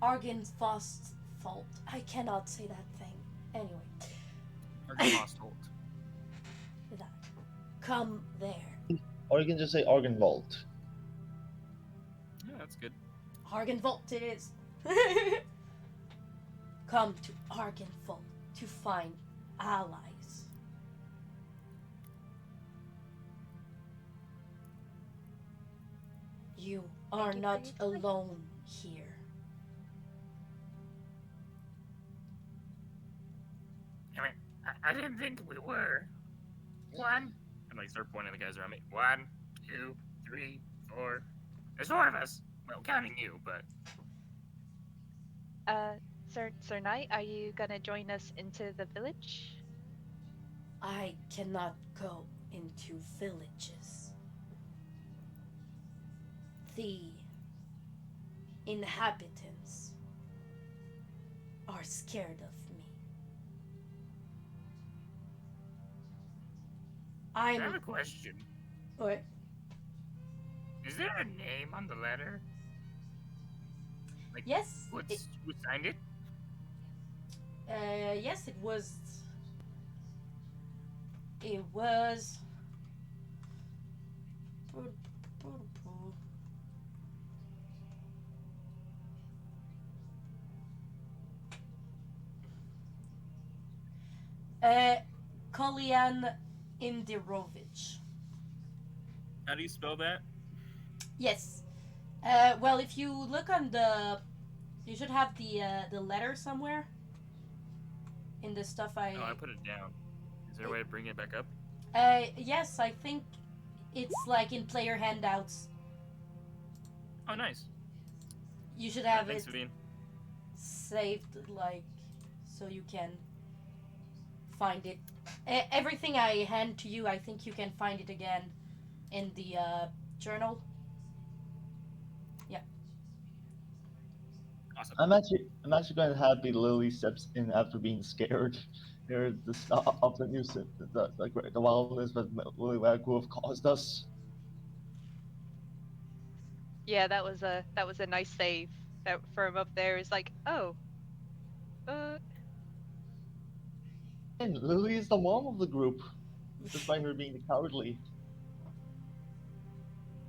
Argenfost's fault. I cannot say that thing. Anyway, Arghost. that. Come there. Or you can just say Argenvolt. Yeah, that's good. Argenvolt it is. Come to Argenvolt to find allies. You are Thank you for not your time. alone here. I mean, I didn't think we were. One. And like start pointing at the guys around me. 1, 2, 3, 4. There's 4 of us. Well, counting you, but Sir Knight, are you gonna join us into the village? I cannot go into villages. The inhabitants are scared of me. I have a I'm. question. What? Is there a name on the letter? Like, Yes. who signed it? Yes, it was. It was. Uh, Kolian Indirovich. How do you spell that? Yes. Well, if you look on you should have the letter somewhere in the stuff Oh, I put it down. Is there a way to bring it back up? Yes, I think it's like in player handouts. Oh, nice. You should have Thanks, it Sabine. saved, like, so you can find it. Everything I hand to you, I think you can find it again in the journal. Yeah. Awesome. I'm actually going to have Lily steps in after being scared. They're the stuff of the nuisance, the wildness that Willy Wagyu have caused us. Yeah, that was a nice save. That for him up there is like, oh, uh, And Lily is the mom of the group, despite her being the cowardly.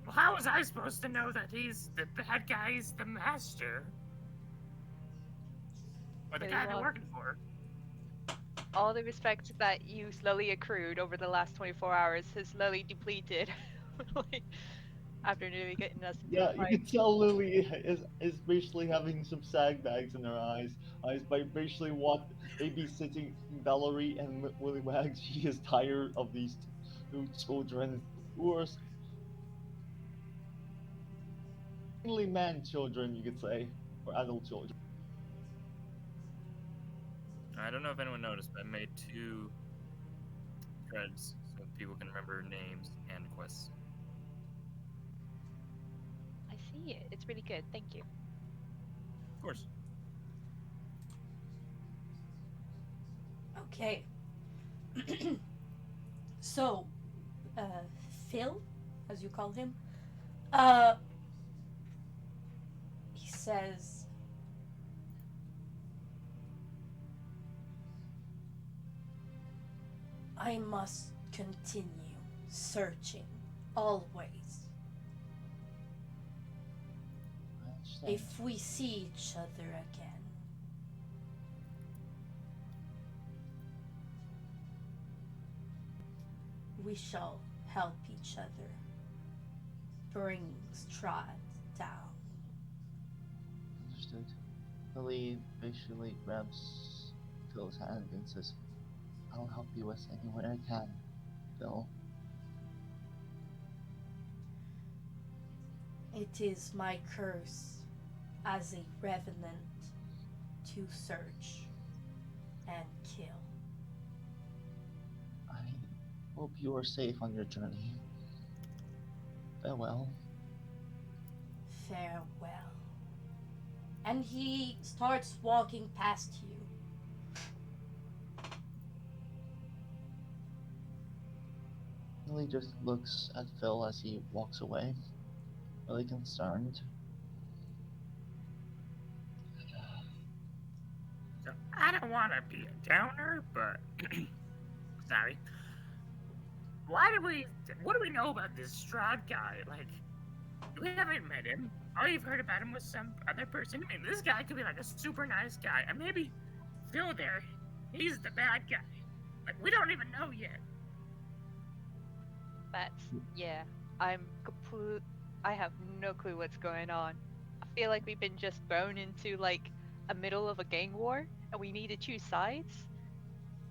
Well, how was I supposed to know that he's the bad guy's the master? Or the guy they're well, working for? all the respect that you slowly accrued over the last 24 hours has slowly depleted. Like, after nearly getting us into a Yeah, you fight. can tell Lily is basically having some sandbags in her eyes by basically what babysitting Valerie and Willy Wag. She is tired of these two children who are mainly man children, you could say, or adult children. I don't know if anyone noticed, but I made 2 threads so people can remember names and quests. I see it. It's really good. Thank you. Of course. Okay. So, Phil, as you call him, uh, he says, I must continue searching always. if we see each other again, we shall help each other bring Strahd down. Understood. Lily basically grabs Phil's hand and says, I'll help you as any way I can, Phil. It is my curse as a revenant to search and kill. I hope you are safe on your journey. Farewell. Farewell. And he starts walking past you. Lily just looks at Phil as he walks away, really concerned. So I don't want to be a downer, but sorry. What do we know about this Strahd guy? Like, we haven't met him. All you've heard about him was some other person. I mean, this guy could be like a super nice guy, and maybe Phil there, he's the bad guy. Like, we don't even know yet. That's yeah. I'm complete. I have no clue what's going on. I feel like we've been just thrown into like a middle of a gang war, and we need to choose sides.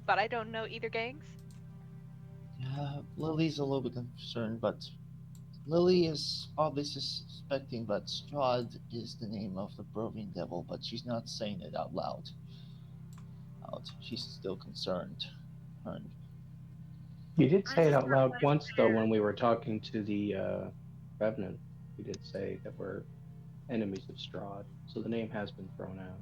But I don't know either gangs. Yeah, Lily's a little bit concerned, but Lily is obviously suspecting that Strahd is the name of the Brovian devil, but she's not saying it out loud. She's still concerned. And You did I say it just out want loud to once, though, when we were talking to the Revenant. We did say that we're enemies of Strahd, so the name has been thrown out.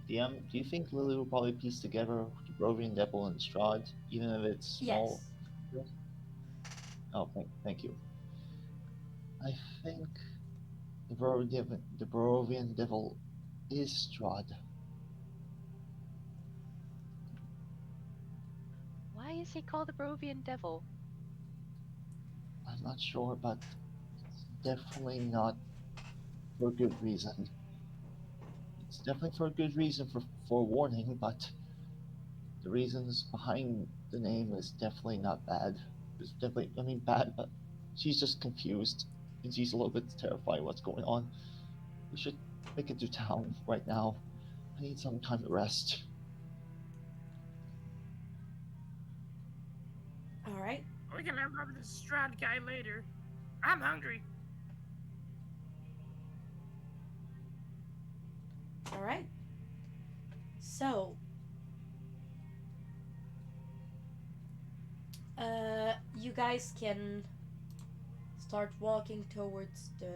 DM, do you think Lily will probably piece together the Brovian devil and Strahd, even if it's small? Yes. Oh, thank you. I think the Barovian devil is Strahd. Why is he called the Barovian Devil? I'm not sure, but it's definitely not for a good reason. It's definitely for a good reason for forewarning, but the reasons behind the name is definitely not bad. It's definitely, I mean, bad, but she's just confused and she's a little bit terrified what's going on. We should make it to town right now. I need some time to rest. All right. We can learn about this Strahd guy later. I'm hungry. All right. So, you guys can start walking towards the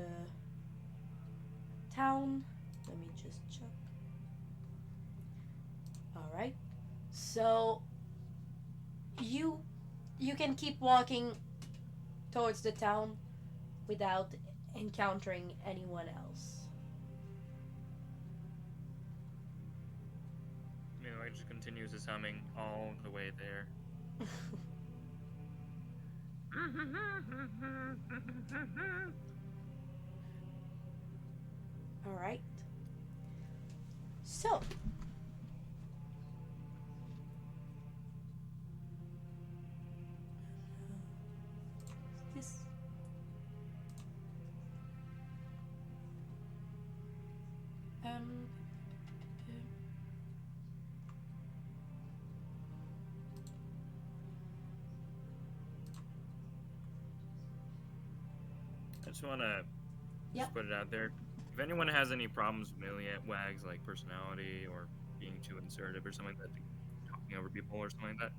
town. Let me just check. All right. So, you you can keep walking towards the town without encountering anyone else. Meanwhile, just continues his humming all the way there. All right. So, this um I just want to Yep. put it out there. If anyone has any problems with Wags, like personality or being too assertive or something like that, talking over people or something like that,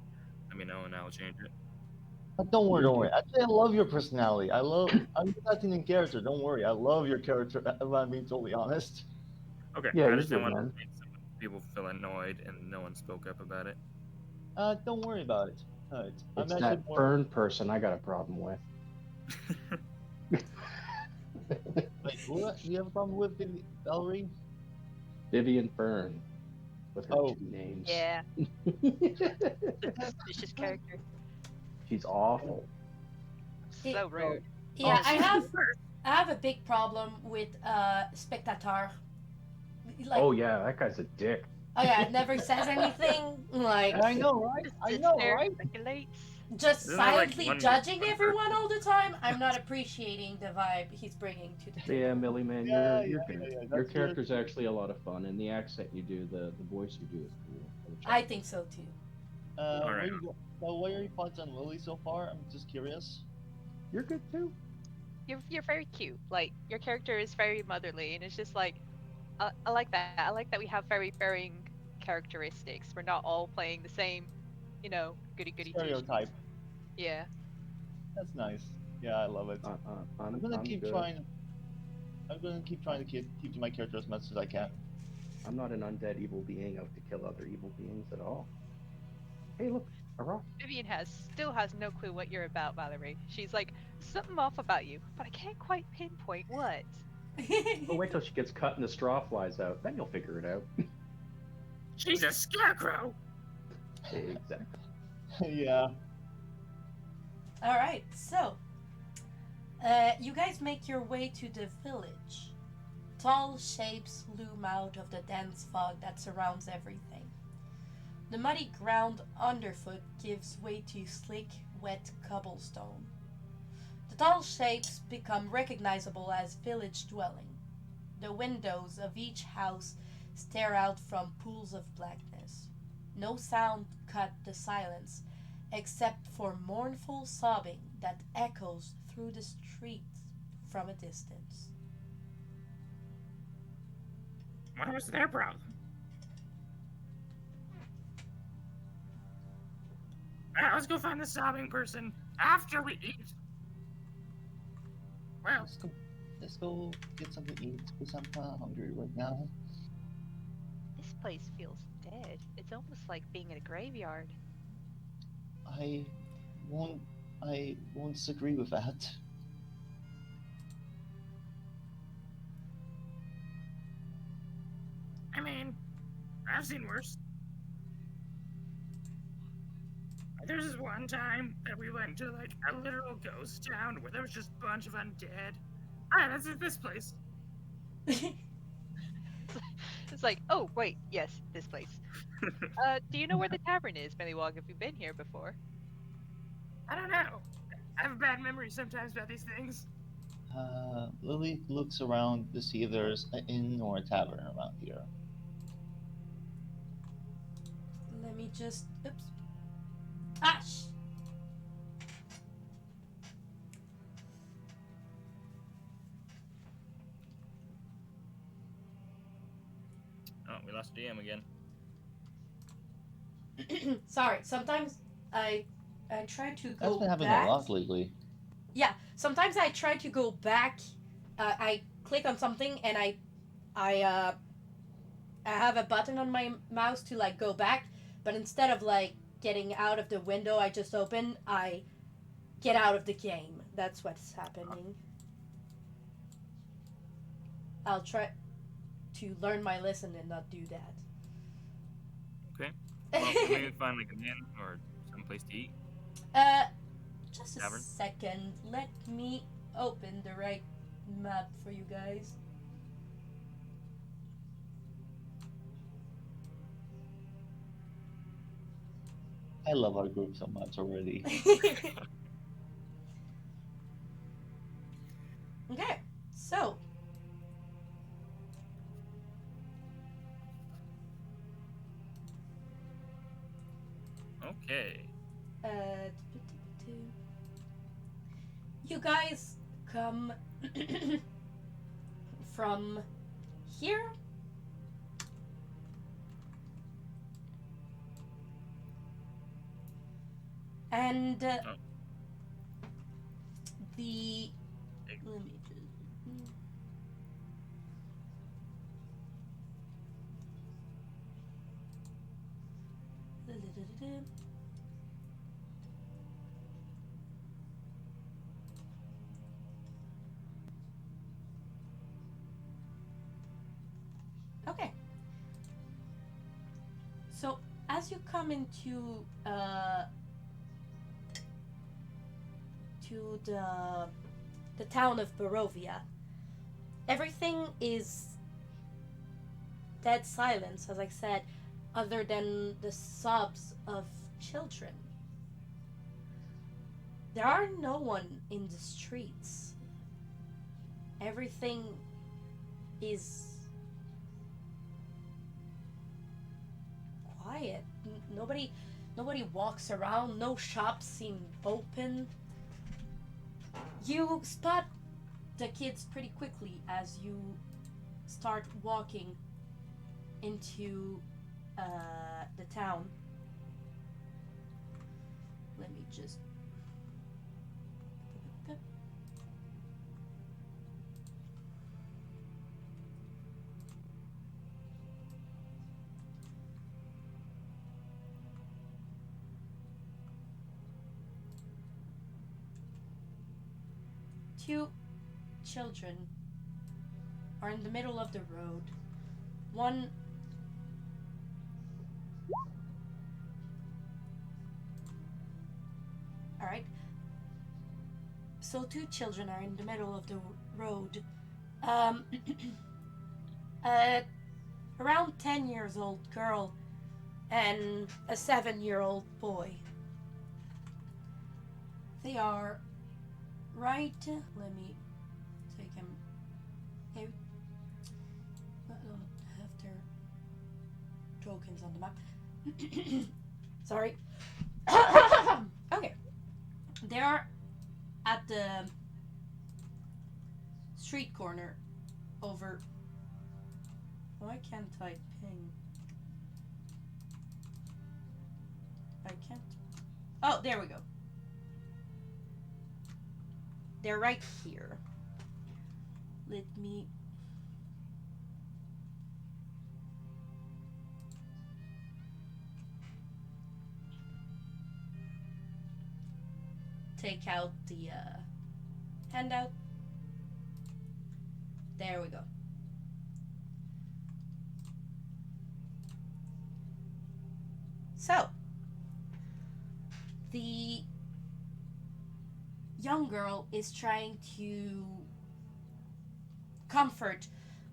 let me know and I'll change it. But don't worry, don't worry. Actually, I love your personality. I'm just acting in character. Don't worry. I love your character, if I'm being totally honest. Okay, Yeah, I you're just didn't good, want man. to make some people feel annoyed and no one spoke up about it. Don't worry about it. I'm It's actually that more. Fern person I got a problem with. Wait, who do you have a problem with, Valerie? Vivian Fern, with her Oh, two names. Yeah, vicious character. She's awful. It, So rude. yeah, Oh, I have a big problem with spectator. Like, Oh yeah, that guy's a dick. oh yeah, never says anything. Like, I know, right? Just I sits know, there, right? speculates. just Isn't there like silently one judging one everyone person? all the time. I'm not appreciating the vibe he's bringing to the Yeah, table. Millie man, Yeah, you're yeah, good. yeah, yeah. Your That's good. character's actually a lot of fun, and the accent you do, the voice you do is cool. I would check I it think so too. All right. What are your thoughts on Lily so far? I'm just curious. You're good too. You're very cute. Like your character is very motherly, and it's just like I like that. I like that we have very varying characteristics. We're not all playing the same, goody goody two shoes. Stereotype. Yeah. That's nice. Yeah, I love it. I'm gonna I'm keep good. trying. I'm gonna keep trying to keep to my character as much as I can. I'm not an undead evil being out to kill other evil beings at all. Hey, look, a rock. Vivian still has no clue what you're about, Valerie. She's like, something off about you, but I can't quite pinpoint what. Oh, wait till she gets cut and the straw flies out. Then you'll figure it out. She's a scarecrow. Exactly. Yeah. All right, so you guys make your way to the village. Tall shapes loom out of the dense fog that surrounds everything. The muddy ground underfoot gives way to slick, wet cobblestone. The tall shapes become recognizable as village dwelling. The windows of each house stare out from pools of blackness. No sound cut the silence except for mournful sobbing that echoes through the streets from a distance. What was their problem? Alright, let's go find the sobbing person after we eat. Well, Let's go get something to eat because I'm kind of hungry right now. This place feels dead. It's almost like being in a graveyard. I won't. I won't disagree with that. I mean, I've seen worse. There's this one time that we went to like a literal ghost town where there was just a bunch of undead. Ah, that's at this place. It's like, oh wait, yes, this place. Do you know where the tavern is, Bellywog? Have you been here before? I don't know. I have a bad memory sometimes about these things. Lily looks around to see if there's an inn or a tavern around here. Let me just. Oops. Ash! Oh, we lost DM again. Sorry, sometimes I try to go That's been happening back. a lot lately. Yeah, sometimes I try to go back. I click on something and I have a button on my mouse to like go back, but instead of like getting out of the window I just opened, I get out of the game. That's what's happening. I'll try to learn my lesson and not do that. Okay. Well, can we find like an inn or some place to eat? uh, just a Tavern? second. Let me open the right map for you guys. I love our group so much already. Okay, so Okay. uh, you guys come from here. And Oh. the Big. let me just okay. So as you come into to the town of Barovia. Everything is dead silence, as I said, other than the sobs of children. There are no one in the streets. Everything is quiet. Nobody walks around. No shops seem open. You spot the kids pretty quickly as you start walking into the town. Let me just. Two children are in the middle of the road. One All right. So two children are in the middle of the road. Um, a around 10 years old girl and a 7-year-old boy. They are right. Let me take him out. I don't have their tokens on the map. Sorry. Okay. They are at the street corner over. Why can't I ping? I can't. Oh, there we go. They're right here. Let me. Take out the handout. There we go. So, the young girl is trying to comfort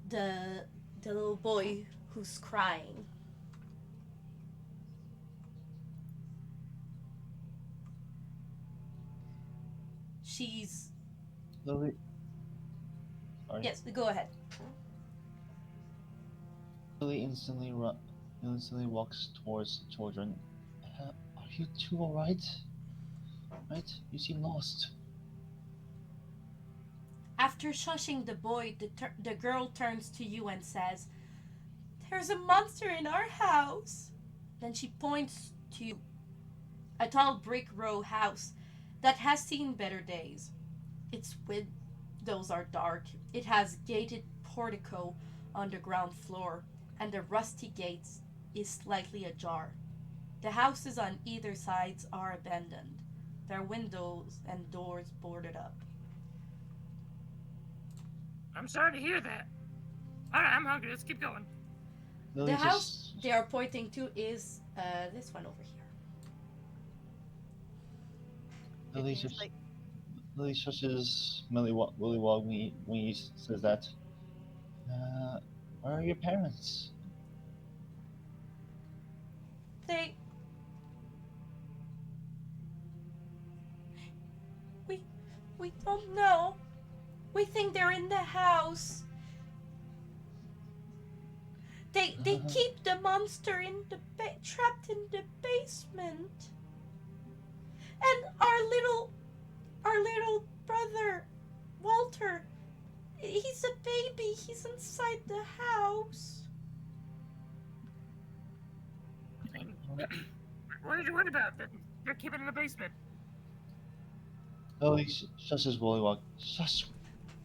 the little boy who's crying. She's Lily. Sorry. yes. Go ahead. Lily instantly walks towards the children. Are you two alright? Right? You seem lost. After shushing the boy, the girl turns to you and says, "There's a monster in our house." Then she points to a tall brick row house that has seen better days. Its windows are dark. It has gated portico on the ground floor, and the rusty gate is slightly ajar. The houses on either sides are abandoned, their windows and doors boarded up. I'm sorry to hear that. Alright, I'm hungry. Let's keep going. Lily The house just they are pointing to is this one over here. Lily It seems just like Lily shushes Willy Wog when he says that. Where are your parents? They we we don't know. We think they're in the house. They keep the monster in the trapped in the basement. And our little brother Walter, he's a baby. He's inside the house. What are you worried about? They're keeping it in the basement. Lily shushes Willy Wog. Shush,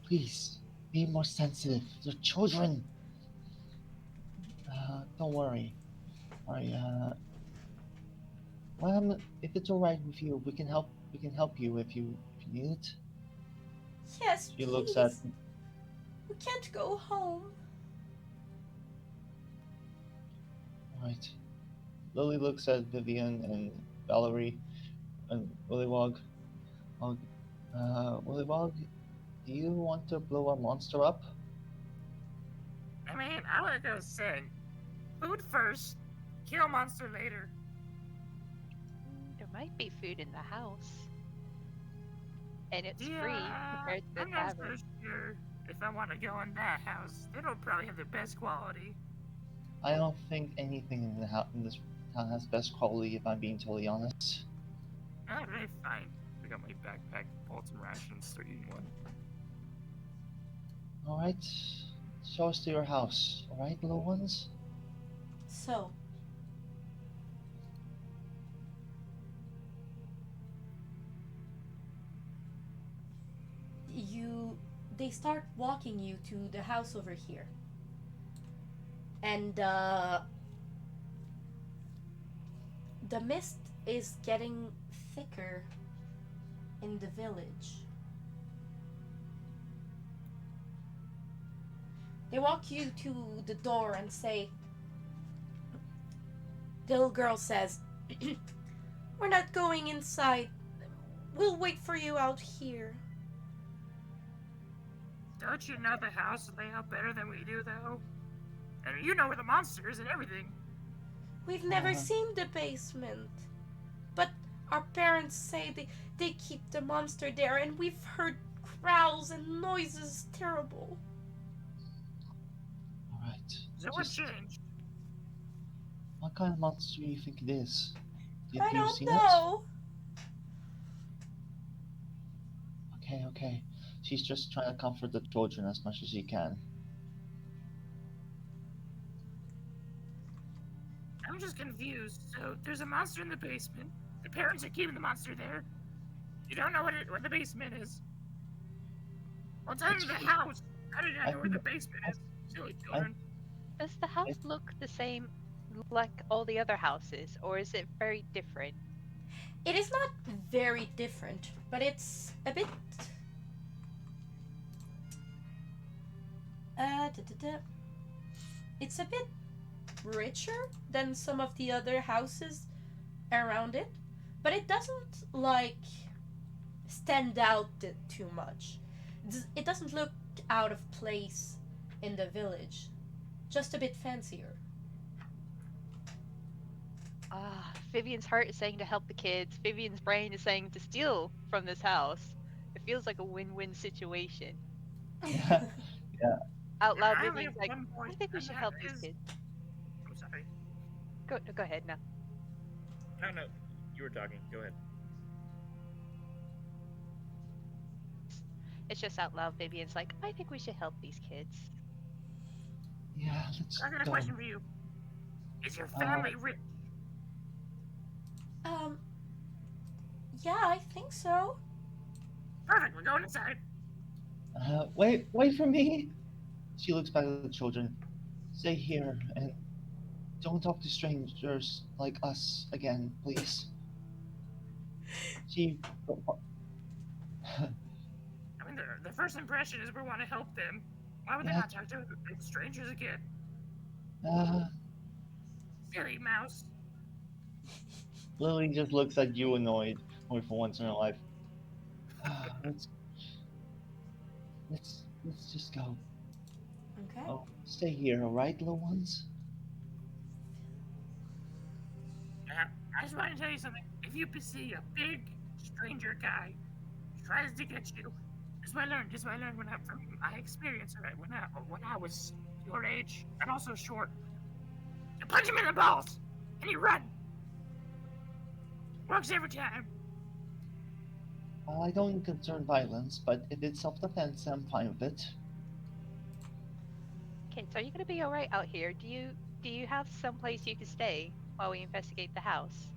please. Be more sensitive. They're children. Don't worry. Alright. Well, if it's alright with you, we can help. We can help you if you need it. Yes, She please. looks at. We can't go home. Right. Lily looks at Vivian and Valerie and Willy Wog. Willibog, do you want to blow a monster up? I mean, I would go saying, food first, kill monster later. There might be food in the house, and it's free Yeah, compared to the I'm not so tavern. sure if I want to go in that house. They don't probably have the best quality. I don't think anything in this town has best quality, if I'm being totally honest. Alright, fine. I got my backpack, pulled some rations, start eating one. Alright, show us to your house, alright, little ones? So, you they start walking you to the house over here. And the mist is getting thicker in the village. They walk you to the door and say, the little girl says, "We're not going inside. We'll wait for you out here." Don't you know the house layout better than we do, though? And you know where the monster is and everything. We've never Uh, seen the basement. But our parents say they keep the monster there, and we've heard growls and noises terrible. Alright, So what just changed? what kind of monster do you think it is? I Have you don't seen it? know. Okay. She's just trying to comfort the children as much as she can. I'm just confused. So there's a monster in the basement. The parents are keeping the monster there. You don't know what the basement is. What's It's under the house? How did I I know where think the basement is? Silly I, children. Does the house it, look the same like all the other houses, or is it very different? It is not very different, but it's a bit. Da, da, da. It's a bit richer than some of the other houses around it, but it doesn't like stand out too much. It doesn't look out of place in the village, just a bit fancier. Ah, Vivian's heart is saying to help the kids. Vivian's brain is saying to steal from this house. It feels like a win-win situation. yeah, yeah. Out loud, I only have Vivian's like, one I point, think we and should that help these is. kids. I'm sorry. Go ahead now. No, you were talking. Go ahead. It's just out loud. Vivian's like, I think we should help these kids. Yeah, let's I got a go. question for you. Is your Uh, family rich? um, yeah, I think so. Perfect. We're going inside. wait for me. She looks back at the children. Stay here and don't talk to strangers like us again, please. She. I mean, the first impression is we want to help them. Why would they Yeah, not talk to strangers again? uh, Silly mouse. Lily just looks at you annoyed, only for once in her life. let's let's just go. Okay. Oh, stay here, alright, little ones? I just want to tell you something. If you see a big stranger guy who tries to get you, this is what I learned. This is what I learned from my experience. Right, when I was your age and also short, you punch him in the balls and you run. Works every time. I don't concern violence, but if it's self-defense, I'm fine with it. Okay, so are you gonna be all right out here? Do you have some place you can stay while we investigate the house?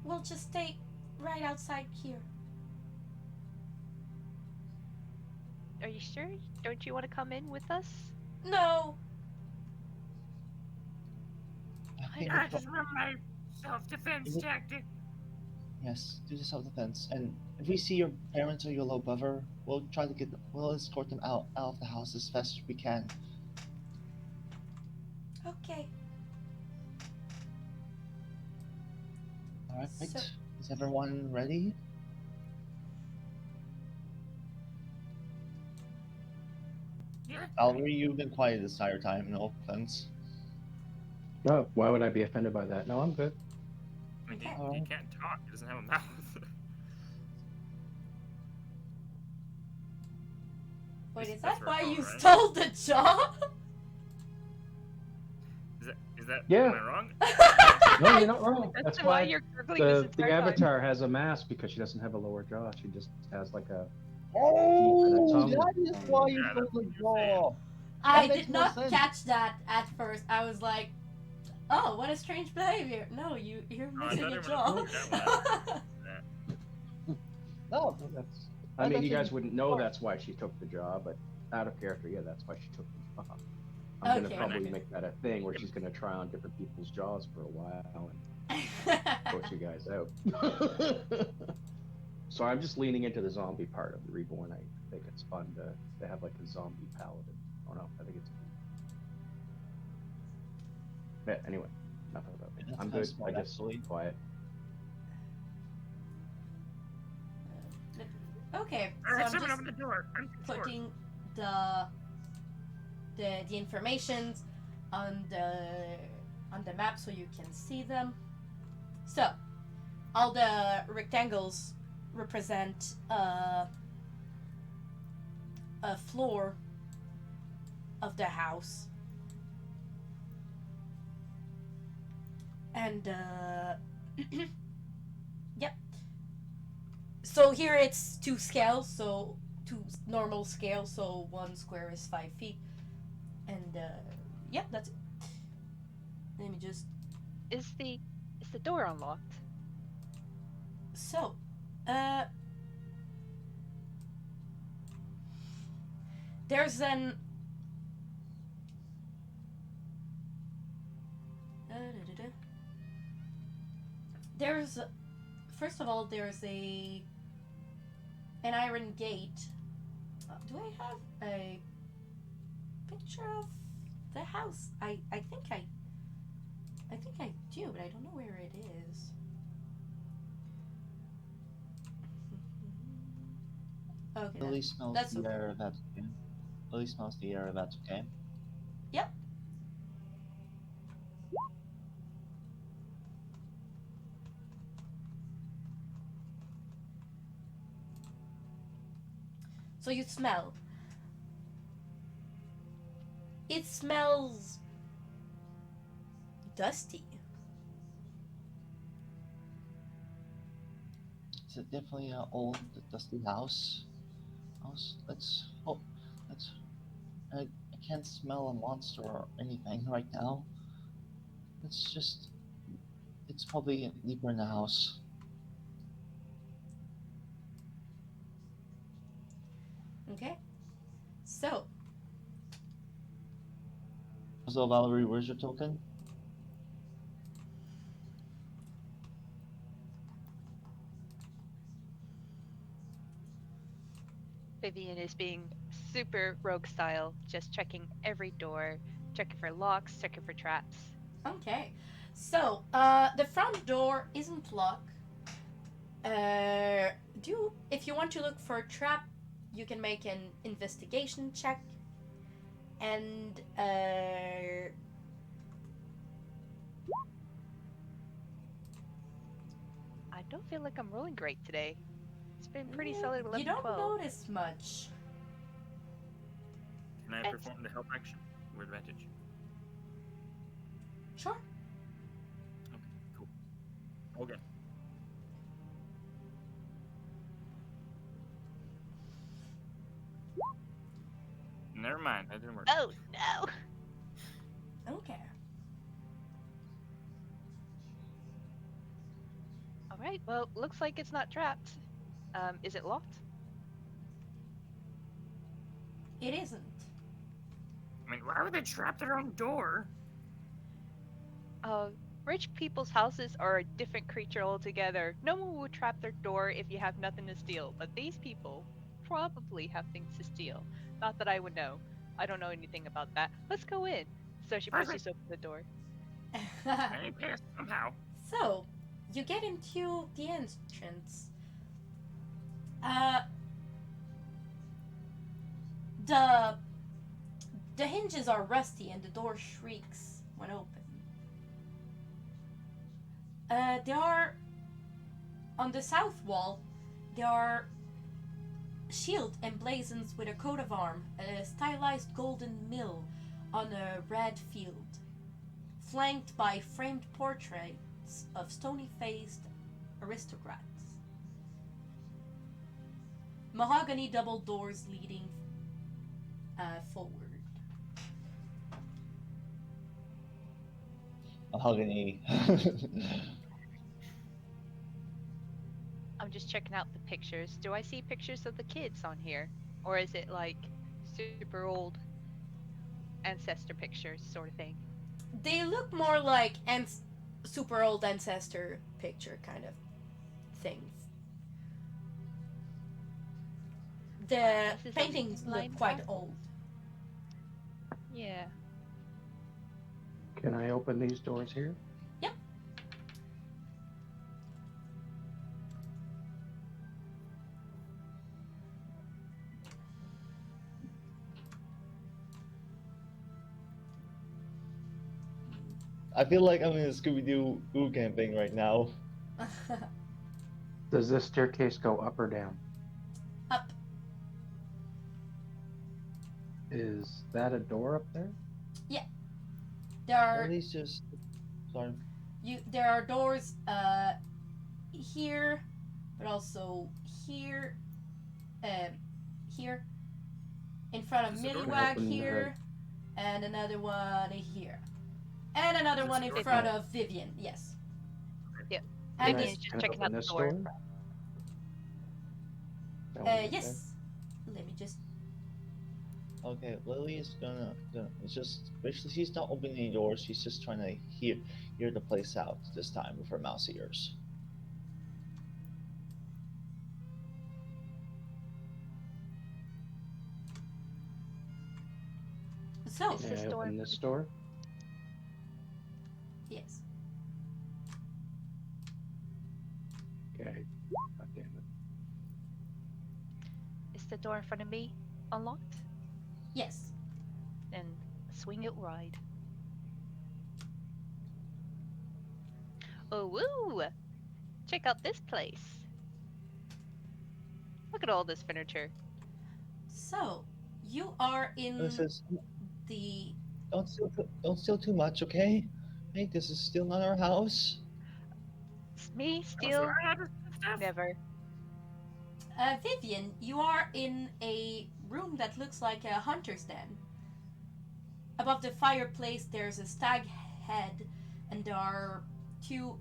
We'll just stay right outside here. Are you sure? Don't you want to come in with us? No. I I think don't I it's know. just remember my self-defense is it, tactic. yes, do the self-defense. And if we see your parents or your little brother, we'll escort them out of the house as fast as we can. Okay. Alright, So is everyone ready? Valerie, you've been quiet this entire time. No offense. Oh, why would I be offended by that? No, I'm good. I mean, Okay. he can't talk. He doesn't have a mouth. Wait, is That's that what I why thought, you right? stole the job? Is that? Yeah. Am I wrong? No, you're not wrong. That's why why you're gurgling this the entire time. avatar has a mask because she doesn't have a lower jaw. She just has like a Oh, tongue. that is why you Yeah, stole that's the what you're saying. jaw. I makes did more not sense. catch that at first. I was like, oh, what a strange behavior. No, you're Oh, I missing thought a everyone jaw. understood that one. No, Well, that's. I That's mean, you actually guys wouldn't know smart. that's why she took the job, but out of character, yeah, that's why she took the job. I'm gonna Okay. probably Okay. make that a thing where she's gonna try on different people's jaws for a while and gross you guys out. So I'm just leaning into the zombie part of the Reborn. I think it's fun to have like a zombie paladin. I don't know. I think it's cool. Yeah, anyway, enough about me. That's I'm kinda good. I smart, just actually. quiet. Okay, so Alright, I'm someone just open the door. I'm sure. putting the informations on the map so you can see them. So, all the rectangles represent a floor of the house, and yep. So here it's two scales, so two normal scales, so 1 square is 5 feet, and yep, that's it. Let me just Is the door unlocked? so there's an there's first of all there's an iron gate. Do I have a picture of the house? I think I do, but I don't know where it is. Okay, Lily smells that's the okay. air. That's okay. Lily smells the air. That's okay. Yep. So you smell. It smells dusty. It's definitely an old, dusty house. Let's hope. Let's. I can't smell a monster or anything right now. It's just. It's probably deeper in the house. Okay. So So Valerie, where's your token? Vivian is being super rogue style, just checking every door, checking for locks, checking for traps. okay. So the front door isn't locked. If you want to look for a trap, you can make an investigation check, and I don't feel like I'm rolling great today. It's been pretty solid 11, you don't 12. notice much. Can I And- perform the help action with advantage? Sure. Okay, cool. Okay. Never mind, that didn't work. Oh no! Okay. All right. Well, looks like it's not trapped. Is it locked? It isn't. I mean, why would they trap their own door? Rich people's houses are a different creature altogether. No one would trap their door if you have nothing to steal, but these people probably have things to steal. Not that I would know. I don't know anything about that. Let's go in. So she Perfect. pushes open the door. I ain't pissed somehow. So, you get into the entrance. The The hinges are rusty and the door shrieks when open. There are on the south wall. There are shield emblazoned with a coat of arm, a stylized golden mill on a red field, flanked by framed portraits of stony-faced aristocrats. Mahogany double doors leading forward. Mahogany. I'm just checking out the pictures. Do I see pictures of the kids on here? Or is it like super old ancestor pictures sort of thing? They look more like super old ancestor picture kind of things. The This is paintings something look line quite up. old. Yeah. Can I open these doors here? Yep. I feel like I'm in a Scooby-Doo boot camping right now. Does this staircase go up or down? Up. Is that a door up there? There Or are at least just... Sorry. there are doors here, but also here, here, in front of Is the door Milliwag open here, and another one here, and another Is one the in door front open? of Vivian. Yes. Yep. And Vivian's this, just can I checking open out the this door. That one right yes. Let me just. Okay, Lily is gonna it's just basically she's not opening any doors. She's just trying to hear the place out this time with her mouse ears. So Is there? this May I door open this door? yes. Okay. God damn it. Is the door in front of me unlocked? Yes. Then swing it wide. Oh woo! Check out this place. Look at all this furniture. So you are in Lily says, the. don't steal too much, okay? Hey, this is still not our house. Me Don't steal? Strahd and stuff. Never. Vivian, you are in a room that looks like a hunter's den. Above the fireplace, there's a stag head, and there are two,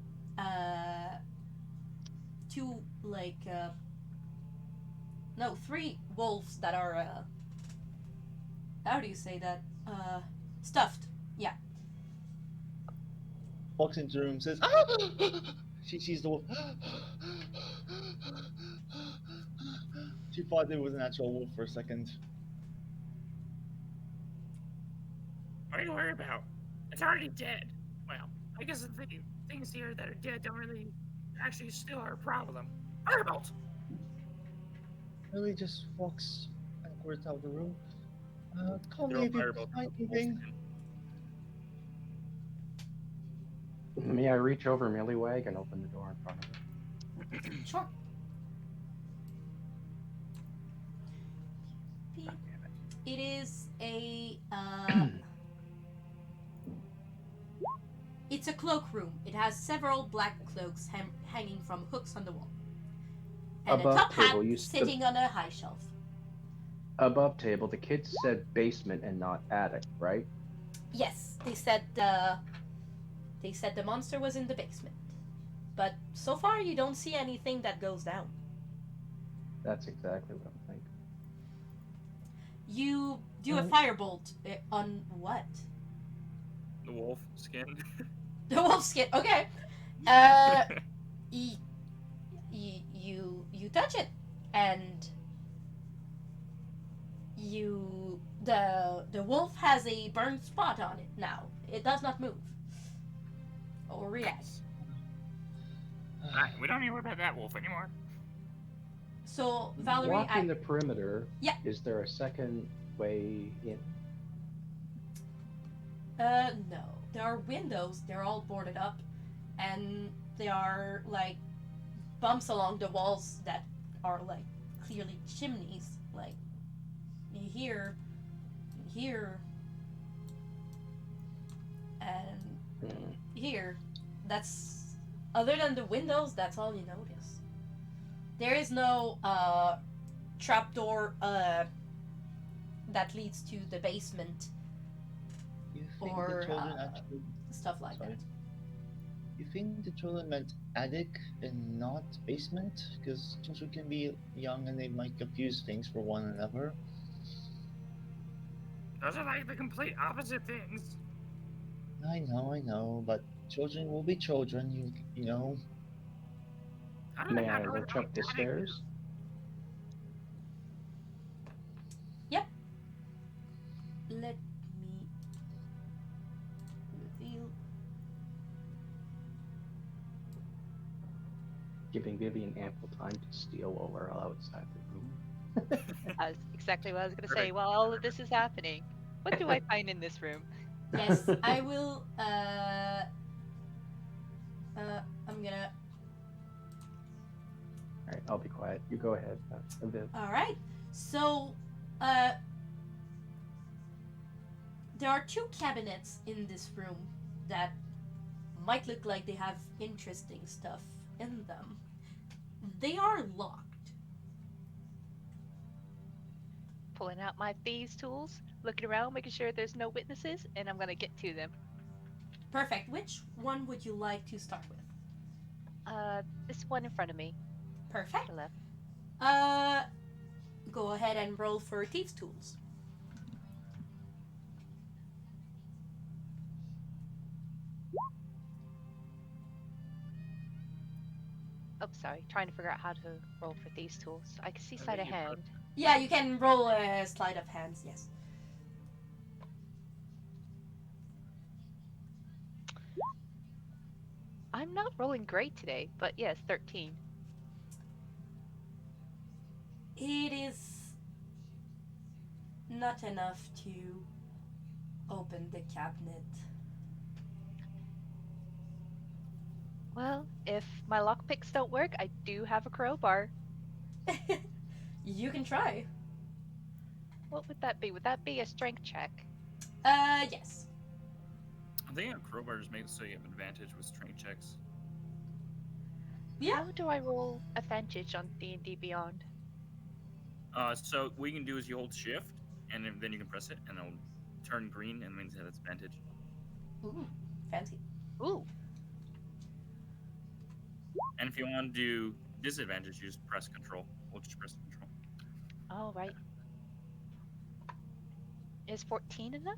like, no, three wolves that are, how do you say that? Stuffed. Yeah. Walks into the room, says, she sees the wolf. She thought it was an actual wolf for a second. What are you worried about? It's already dead. Well, I guess the things here that are dead don't really actually still are a problem. Firebolt! Lily just walks backwards out of the room. Call Throw me a if you firebolt find at the wolf anything. skin. May I reach over Millywag and open the door in front of her? Sure. God damn it. It is a, it's a cloakroom. It has several black cloaks hanging from hooks on the wall. And Above a top hat table, sitting on a high shelf. Above table, the kids said basement and not attic, right? Yes, they said the monster was in the basement. But so far you don't see anything that goes down. That's exactly what I'm thinking. You do a firebolt on what? The wolf skin. The wolf skin. Okay. You touch it, and the wolf has a burned spot on it now. It does not move or react. Alright, we don't need to worry about that wolf anymore. So Valerie, Walking the perimeter, Yeah. is there a second way in? No. There are windows. They're all boarded up, and there are like bumps along the walls that are like clearly chimneys. Like here, here, and Hmm. here. That's other than the windows. That's all you notice. There is no trapdoor that leads to the basement You think the or children actually. stuff like Sorry. that. You think the children meant attic and not basement? Because children can be young and they might confuse things for one another. Those are like the complete opposite things. I know, but children will be children. You know. How did I May not I know that rush up the attic? stairs? Yep. Let me reveal. Giving Vivian ample time to steal while we're outside the room. That's exactly what I was gonna say. Perfect. While all of this is happening, what do I find in this room? Yes, I will. I'm gonna. All right, I'll be quiet. You go ahead, Viv. All right. So, uh, there are two cabinets in this room that might look like they have interesting stuff in them. They are locked. Pulling out my thieves' tools, looking around, making sure there's no witnesses, and I'm gonna get to them. Perfect. Which one would you like to start with? This one in front of me, to Perfect. the left. Uh, Go ahead and roll for thieves' tools. Oh, sorry, trying to figure out how to roll for thieves' tools. I can see I sleight think of you press. hand. Yeah, you can roll a sleight of hands. Yes. I'm not rolling great today, but yes, 13. It is not enough to open the cabinet. Well, if my lockpicks don't work, I do have a crowbar. You can try. What would that be? Would that be a strength check? Yes. I think a crowbar just makes it so you have advantage with strength checks. Yeah. How do I roll advantage on D&D Beyond? So what you can do is you hold shift, and then you can press it, and it'll turn green, and means that it's advantage. Ooh, fancy. Ooh, And if you want to do disadvantage, you just press control. We'll just press control. all right. Is 14 enough?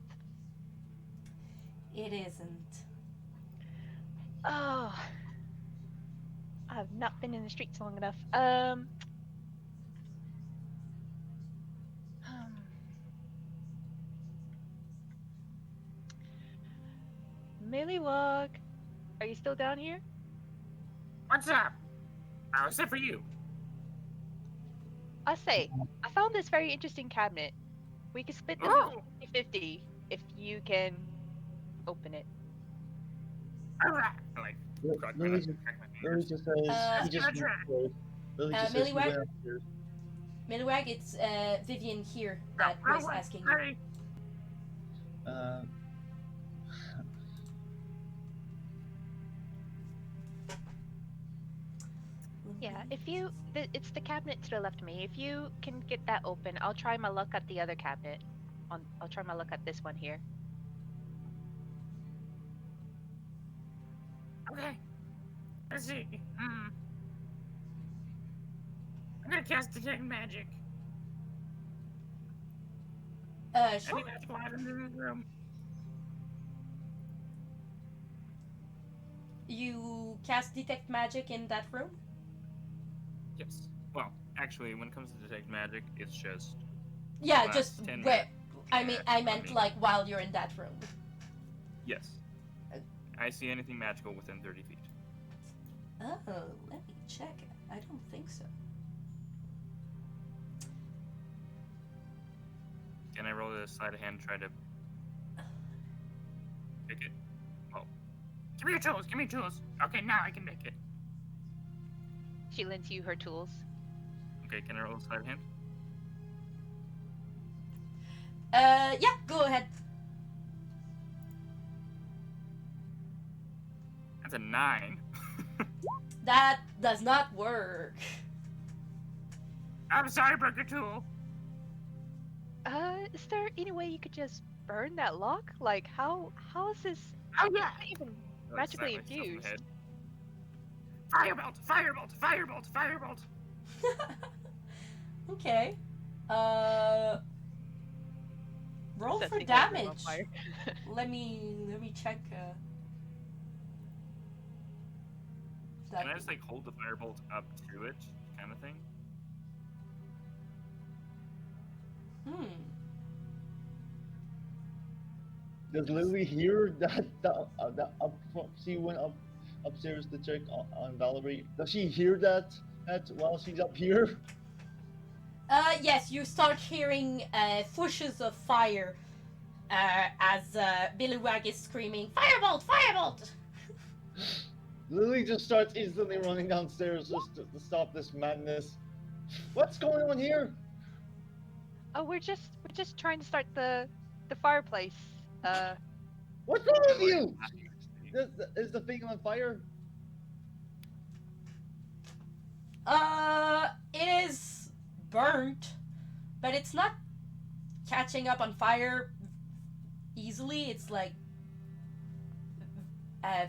It isn't. Oh, I've not been in the streets long enough. Hmm. Millywog, are you still down here? What's up? Oh, except for you. I say, I found this very interesting cabinet. We can split the loot Oh, 50-50 if you can open it. all right. I like crack my, Lily just, crack my Lily fingers. just says Uh, he just Let's give it a went try. upstairs. Lily just says he Millywag, went upstairs. Millywag, it's Vivian here Oh, that oh, was what? asking you. Sorry. Uh, Yeah, if you, it's the cabinet to the left of me. If you can get that open, I'll try my luck at the other cabinet. I'll try my luck at this one here. Okay. Let's see. I'm gonna cast detect magic. Sure. Any magical items in this room? You cast detect magic in that room? Yes. Well, actually, when it comes to detect magic, it's just Yeah, lasts just 10 where. minutes. I on meant me. like while you're in that room. Yes. I see anything magical within 30 feet. Oh, let me check. I don't think so. Can I roll a sleight of hand and try to Pick it. Oh, Give me your tools. Give me your tools. Okay, now I can make it. She lends you her tools. okay. Can I roll sleight of hand? Yeah, go ahead. That's a 9. That does not work. I'm sorry, broke your tool. Is there any way you could just burn that lock? Like, how is this Oh yeah. even I, like, magically slap myself in the infused? head. Firebolt. Firebolt. Firebolt. Firebolt. Okay. Roll Set for thing over him on damage. fire. Let me check. Can I just like hold the firebolt up to it, kind of thing? Hmm. Does Lily hear that she went upstairs to check on Valerie? Does she hear that while she's up here? Yes, you start hearing flashes of fire as Billywag is screaming, "Firebolt! Firebolt!" Lily just starts instantly running downstairs just to stop this madness. What's going on here? Oh, we're just trying to start the fireplace. What's wrong with Like, you? Is the thing on fire? It is burnt, but it's not catching up on fire easily. It's like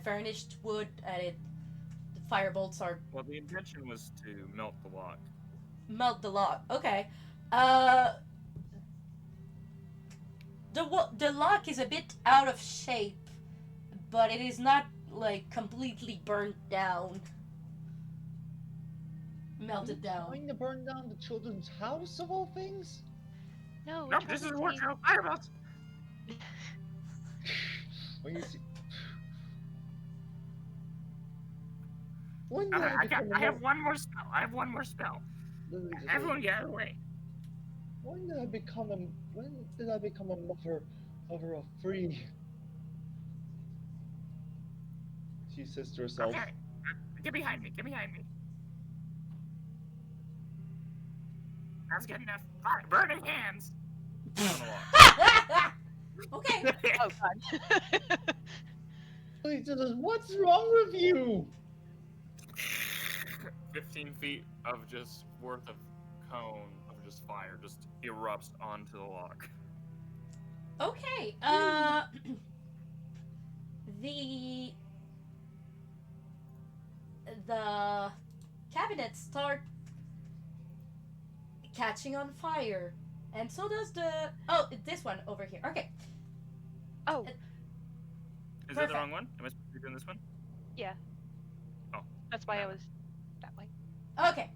varnished wood, and the firebolts are well, the intention was to melt the lock. melt the lock. Okay. The lock is a bit out of shape, but it is not like completely burnt down, melted down. Trying to burn down the children's house of all things? No, we're Nope, trying this to is a save. workshop. Firebolt. When you see. When Okay, did I become I have one more spell. I have one more spell. Lily just Everyone get out of the way. When did I become a mother of free? She says to herself. Okay. Get behind me. Get behind me. That's good enough. Fire. Burning hands. On the lock. Okay. Oh god. Lily just says, "What's wrong with you?" 15 feet of just worth of cone of just fire just erupts onto the lock. Okay. The the cabinets start catching on fire, and so does the this one over here. Okay. Oh, Is that the Perfect. wrong one? Am I supposed to be doing this one? yeah. Oh, That's why I no. was that way. Okay.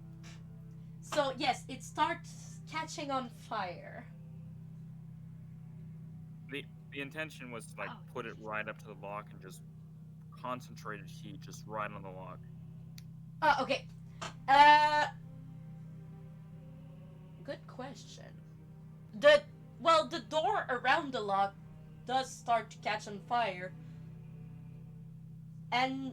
So yes, it starts catching on fire. The intention was to like Oh, put it right up to the lock and just concentrated heat just right on the lock. Okay. Good question. The door around the lock does start to catch on fire, and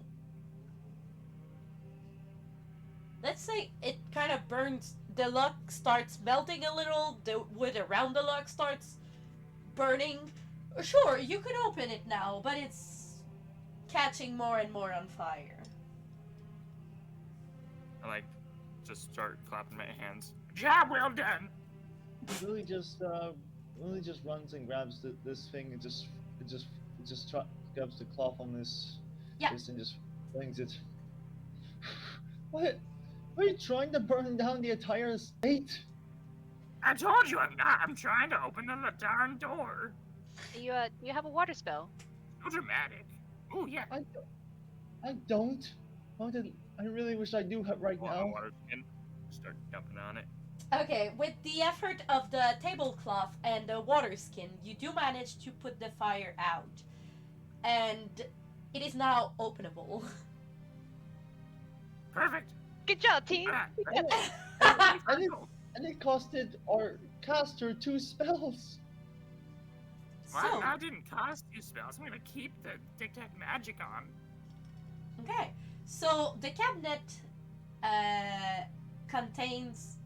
let's say it kind of burns. The lock starts melting a little. The wood around the lock starts burning. Sure, you could open it now, but it's catching more and more on fire. I like just start clapping my hands. Job well done. Lily just runs and grabs this thing and grabs the cloth on this Yeah. this and just flings it. What? Are you trying to burn down the entire estate? I told you I'm not. I'm trying to open the darn door. do you have a water spell? So dramatic. Oh yeah. I don't. I really wish I do have right Pull out now. my water skin, start dumping on it. Okay, with the effort of the tablecloth and the water skin, you do manage to put the fire out. And it is now openable. Perfect. Good job, team. Ah, And it costed our caster 2 spells. So, I didn't cast you spells. I'm gonna keep the detect magic on. okay. So the cabinet uh, contains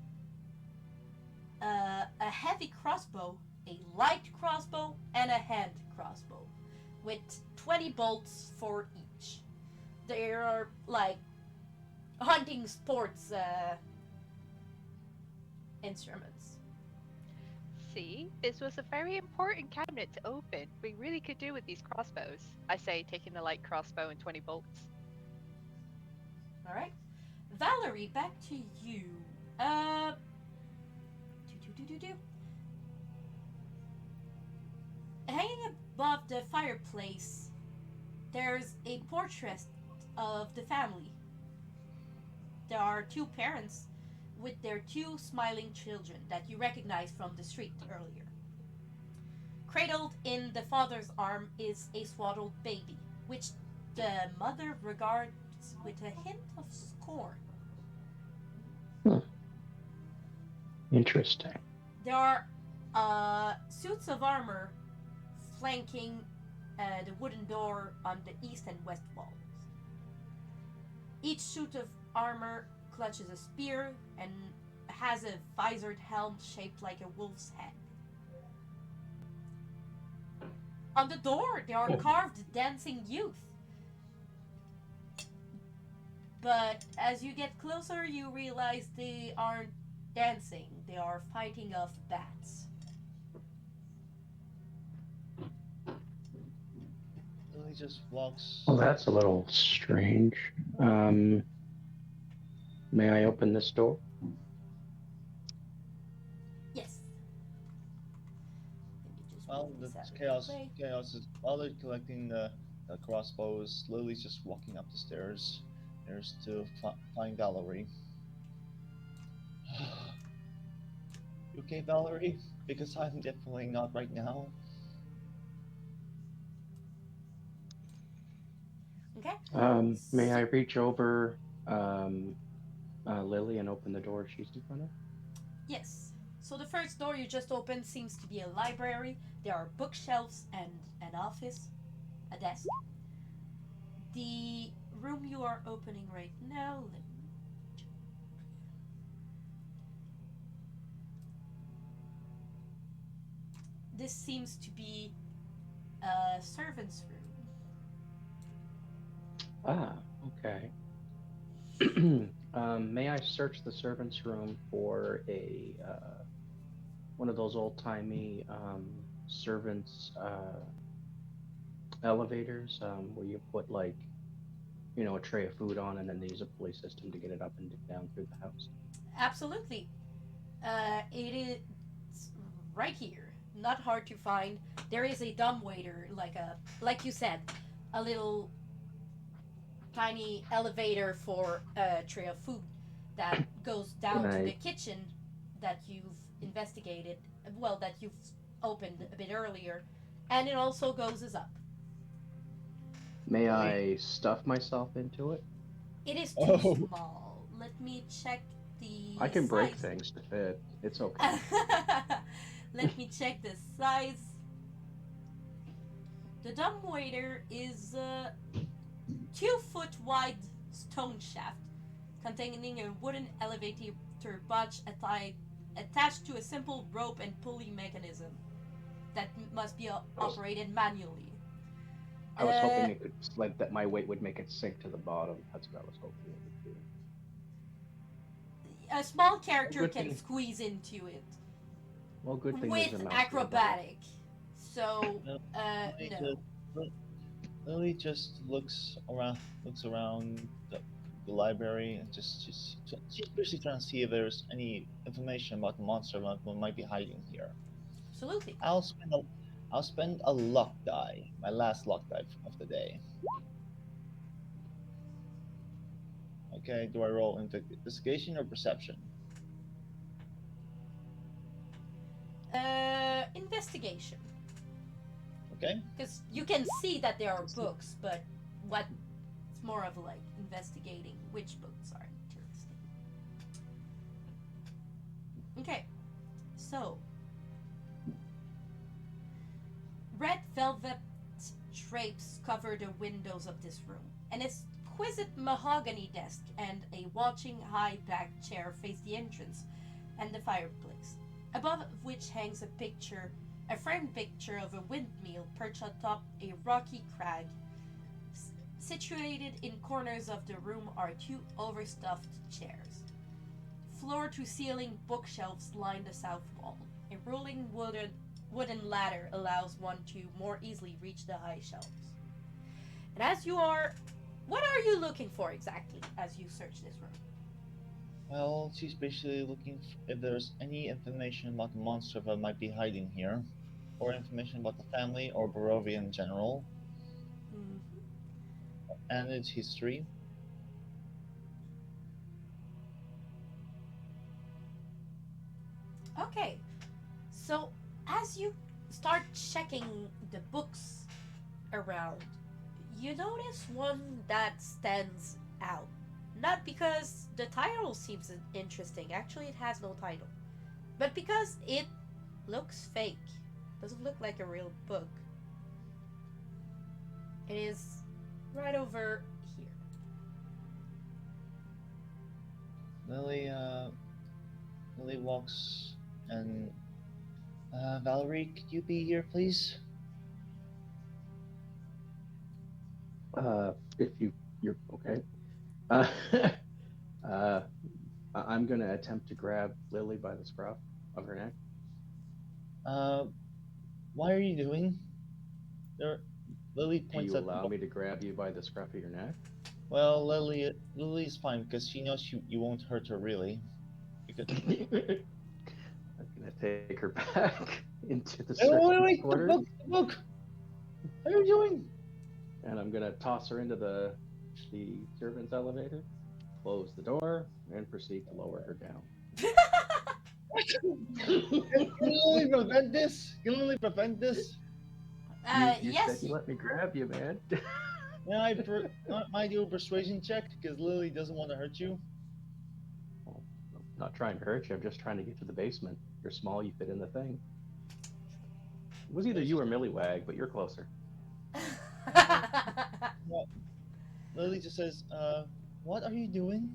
a heavy crossbow, a light crossbow, and a hand crossbow, with 20 bolts for each. They are like hunting sports instruments. See, this was a very important cabinet to open. We really could do with these crossbows. I say, taking the light crossbow and 20 bolts. All right, Valerie, back to you. Uh, Hanging above the fireplace, there's a portrait of the family. There are two parents with their two smiling children that you recognize from the street earlier. Cradled in the father's arm is a swaddled baby, which the mother regards with a hint of scorn. Hmm. Interesting. There are suits of armor flanking the wooden door on the east and west walls. Each suit of armor clutches a spear and has a visored helm shaped like a wolf's head. On the door, there are carved dancing youth. But as you get closer, you realize they aren't dancing, they are fighting off bats. Lily just walks. Well, that's a little strange. Um, may I open this door? Yes. Let me just Well, move the this out of chaos, the way. chaos is while they're collecting the crossbows. Lily's just walking up the stairs. There's to find Valerie. You okay, Valerie? Because I'm definitely not right now. Okay. May I So, reach over Lily and open the door she's in front of? yes. So the first door you just opened seems to be a library. There are bookshelves and an office, a desk. The room you are opening right now, this seems to be a servant's room. Ah, okay. May I search the servants' room for a one of those old-timey servants elevators where you put like a tray of food on and then they use a pulley system to get it up and down through the house. Absolutely. It is right here. Not hard to find. There is a dumbwaiter, like you said, a little tiny elevator for a tray of food that goes down to the Right. kitchen that you've investigated. Well, that you've opened a bit earlier, and it also goes up. May Lily. I stuff myself into it? It is too Oh, small. Let me check I the can break size. things to fit. It's okay. Let me check the size. The dumbwaiter is a 2 foot wide stone shaft containing a wooden elevator bunch attached to a simple rope and pulley mechanism that must be operated manually. I was Uh, hoping it could like that my weight would make it sink to the bottom. That's what I was hoping it would do. a small Well, character good can thing. squeeze into it Well, good thing there's a with mouse nearby. acrobatic. So, no, Lily no. just Lily just looks around the library and she's basically trying to see if there's any information about the monster that might be hiding here. Absolutely. I'll spend a I'll spend a luck die, my last luck die of the day. Okay, do I roll investigation or perception? Investigation. Okay. Because you can see that there are books, but what it's more of like investigating which books are interesting. Okay, so Red velvet drapes cover the windows of this room. An exquisite mahogany desk and a watching high backed chair face the entrance and the fireplace, above which hangs a framed picture of a windmill perched atop a rocky crag. Situated in corners of the room are two overstuffed chairs. Floor to ceiling bookshelves line the south wall. A rolling wooden ladder allows one to more easily reach the high shelves. And as you are, what are you looking for exactly as you search this room? Well, she's basically looking if there's any information about the monster that might be hiding here, or information about the family or Barovia in general, Mm-hmm. and its history. Okay, so as you start checking the books around, you notice one that stands out. Not because the title seems interesting, actually, it has no title, but because it looks fake. Doesn't look like a real book. It is right over here. Lily, Lily walks and Valerie, could you be here, please? If you're okay. Uh, I'm gonna attempt to grab Lily by the scruff of her neck. Uh, why are you doing? There, Lily Do points you at the allow book. me to grab you by the scruff of your neck? Well, Lily's fine because she knows you won't hurt her really. Because I'm gonna take her back into the hey, servants' wait, quarters, the book. What are you doing? and I'm gonna toss her into the servants' elevator, close the door, and proceed to lower her down. Can you only prevent this? Can you only prevent this? You said Yes, you let me grab you, man. Might do a persuasion check because Lily doesn't want to hurt you. Well, I'm not trying to hurt you. I'm just trying to get to the basement. You're small. You fit in the thing. It was either Lily you just, or Millywag, but you're closer. well, Lily just says, what are you doing?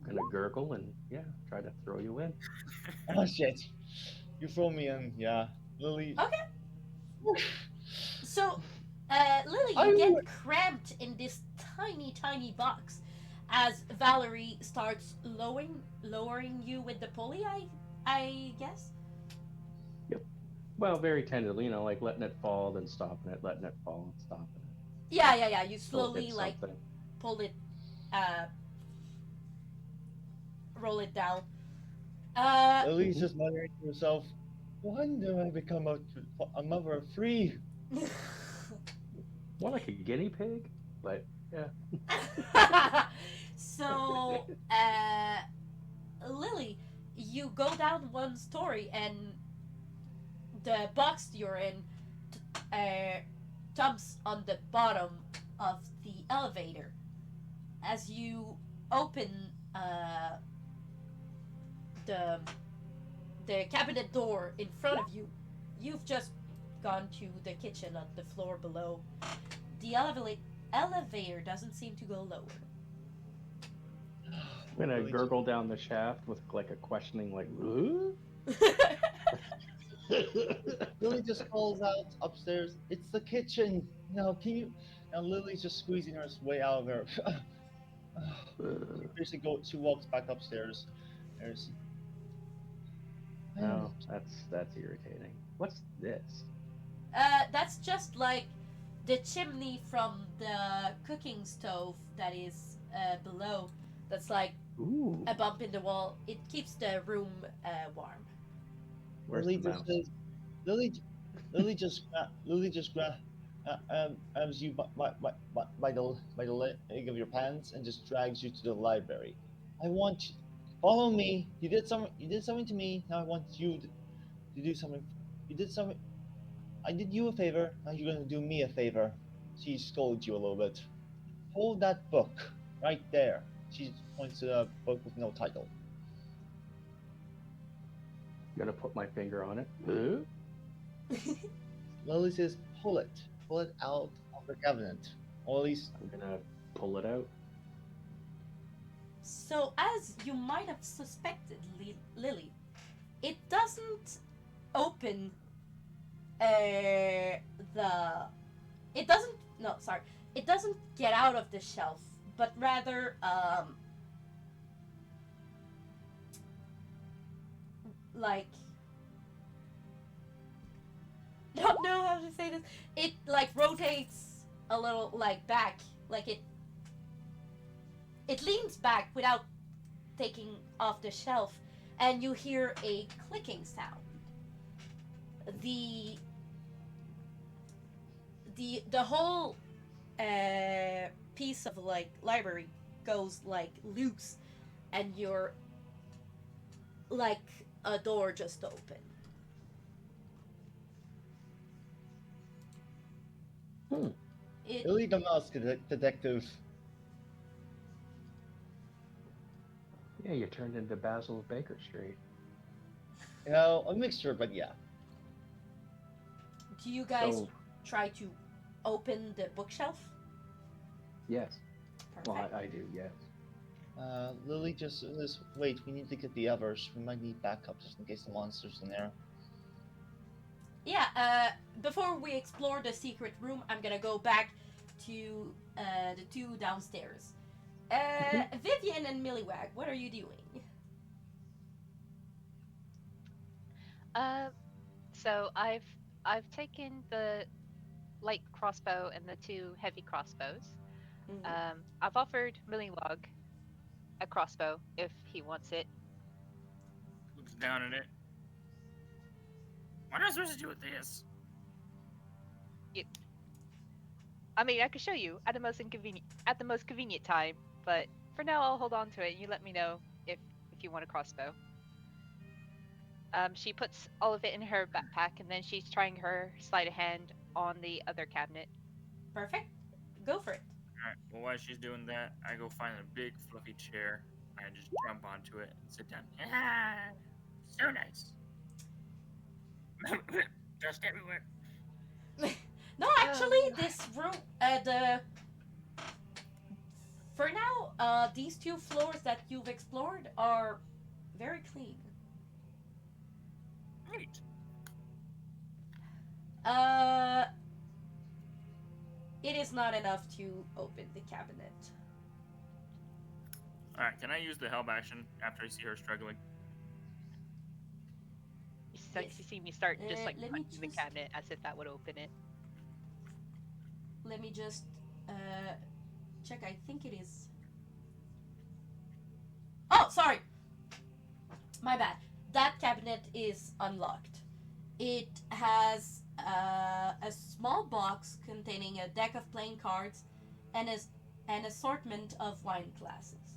I'm gonna gurgle and yeah, try to throw you in. Oh shit! You throw me in, yeah. Lily, okay, so Lily, I you get cramped in this tiny box as Valerie starts lowering you with the pulley. I guess. Yep. Well, very tenderly, like letting it fall, then stopping it, letting it fall and stopping it Yeah. You till it slowly hits like something. pull it, uh, roll it down. Uh, Lily's just muttering to herself, when do I become a mother of three? More like a guinea pig, but yeah. so, Lily, you go down one story and the box you're in uh, dumps on the bottom of the elevator. As you open the the cabinet door in front of you, you've just gone to the kitchen on the floor below. The elevator doesn't seem to go lower. I'm gonna Lily just, gurgle down the shaft with like a questioning, like, Lily just calls out upstairs, it's the kitchen. Now, can you? Now Lily's just squeezing her way out of her. She walks back upstairs. There's, I don't No, that's irritating. What's this? That's just like the chimney from the cooking stove that is below. That's like Ooh, a bump in the wall. It keeps the room warm. where's Lily the just mouse? says, Lily, Lily just grabs you by the leg of your pants and just drags you to the library. I want you, follow me. You did something to me. Now I want you to do something. You did something. I did you a favor. Now you're gonna do me a favor. She scolds you a little bit. Hold that book right there. She points to the book with no title. Gonna put my finger on it. Lily says, pull it. Pull it out of the cabinet. Or at least, I'm gonna pull it out. So, as you might have suspected, Lily, it doesn't open the. It doesn't. No, sorry. It doesn't get out of the shelf, but rather, like. Don't know how to say this. It, like, rotates a little, like, back. Like, it leans back without taking off the shelf, and you hear a clicking sound. The the whole piece of like library goes like loose, and you're like a door just open. Hmm. It Lily the Mouse Detective. Yeah, you turned into Basil of Baker Street. You know, a mixture, but yeah. Do you guys So, try to open the bookshelf? yes. Perfect. Well, I do, yes. Lily just says, wait, we need to get the others. We might need backup just in case the monster's in there. Yeah, before we explore the secret room, I'm gonna go back to the two downstairs. Vivian and Milliwag, what are you doing? Uh, so I've taken the light crossbow and the two heavy crossbows. I've offered Millywog a crossbow if he wants it. Looks down at it. What am I supposed to do with this? I mean, I could show you at the most convenient time, but for now I'll hold on to it. And you let me know if you want a crossbow. She puts all of it in her backpack, and then she's trying her sleight of hand on the other cabinet. Perfect. Go for it. Alright, well, while she's doing that, I go find a big fluffy chair. I just jump onto it and sit down. Ah, so nice. Dust everywhere. No, actually, this room, the for now, these two floors that you've explored are very clean. Neat. Uh, it is not enough to open the cabinet. Alright, can I use the help action after I see her struggling? You see me start just like let me punching the just- cabinet as if that would open it. Let me just check. I think it is. Oh, sorry. My bad. That cabinet is unlocked. It has a small box containing a deck of playing cards and an assortment of wine glasses.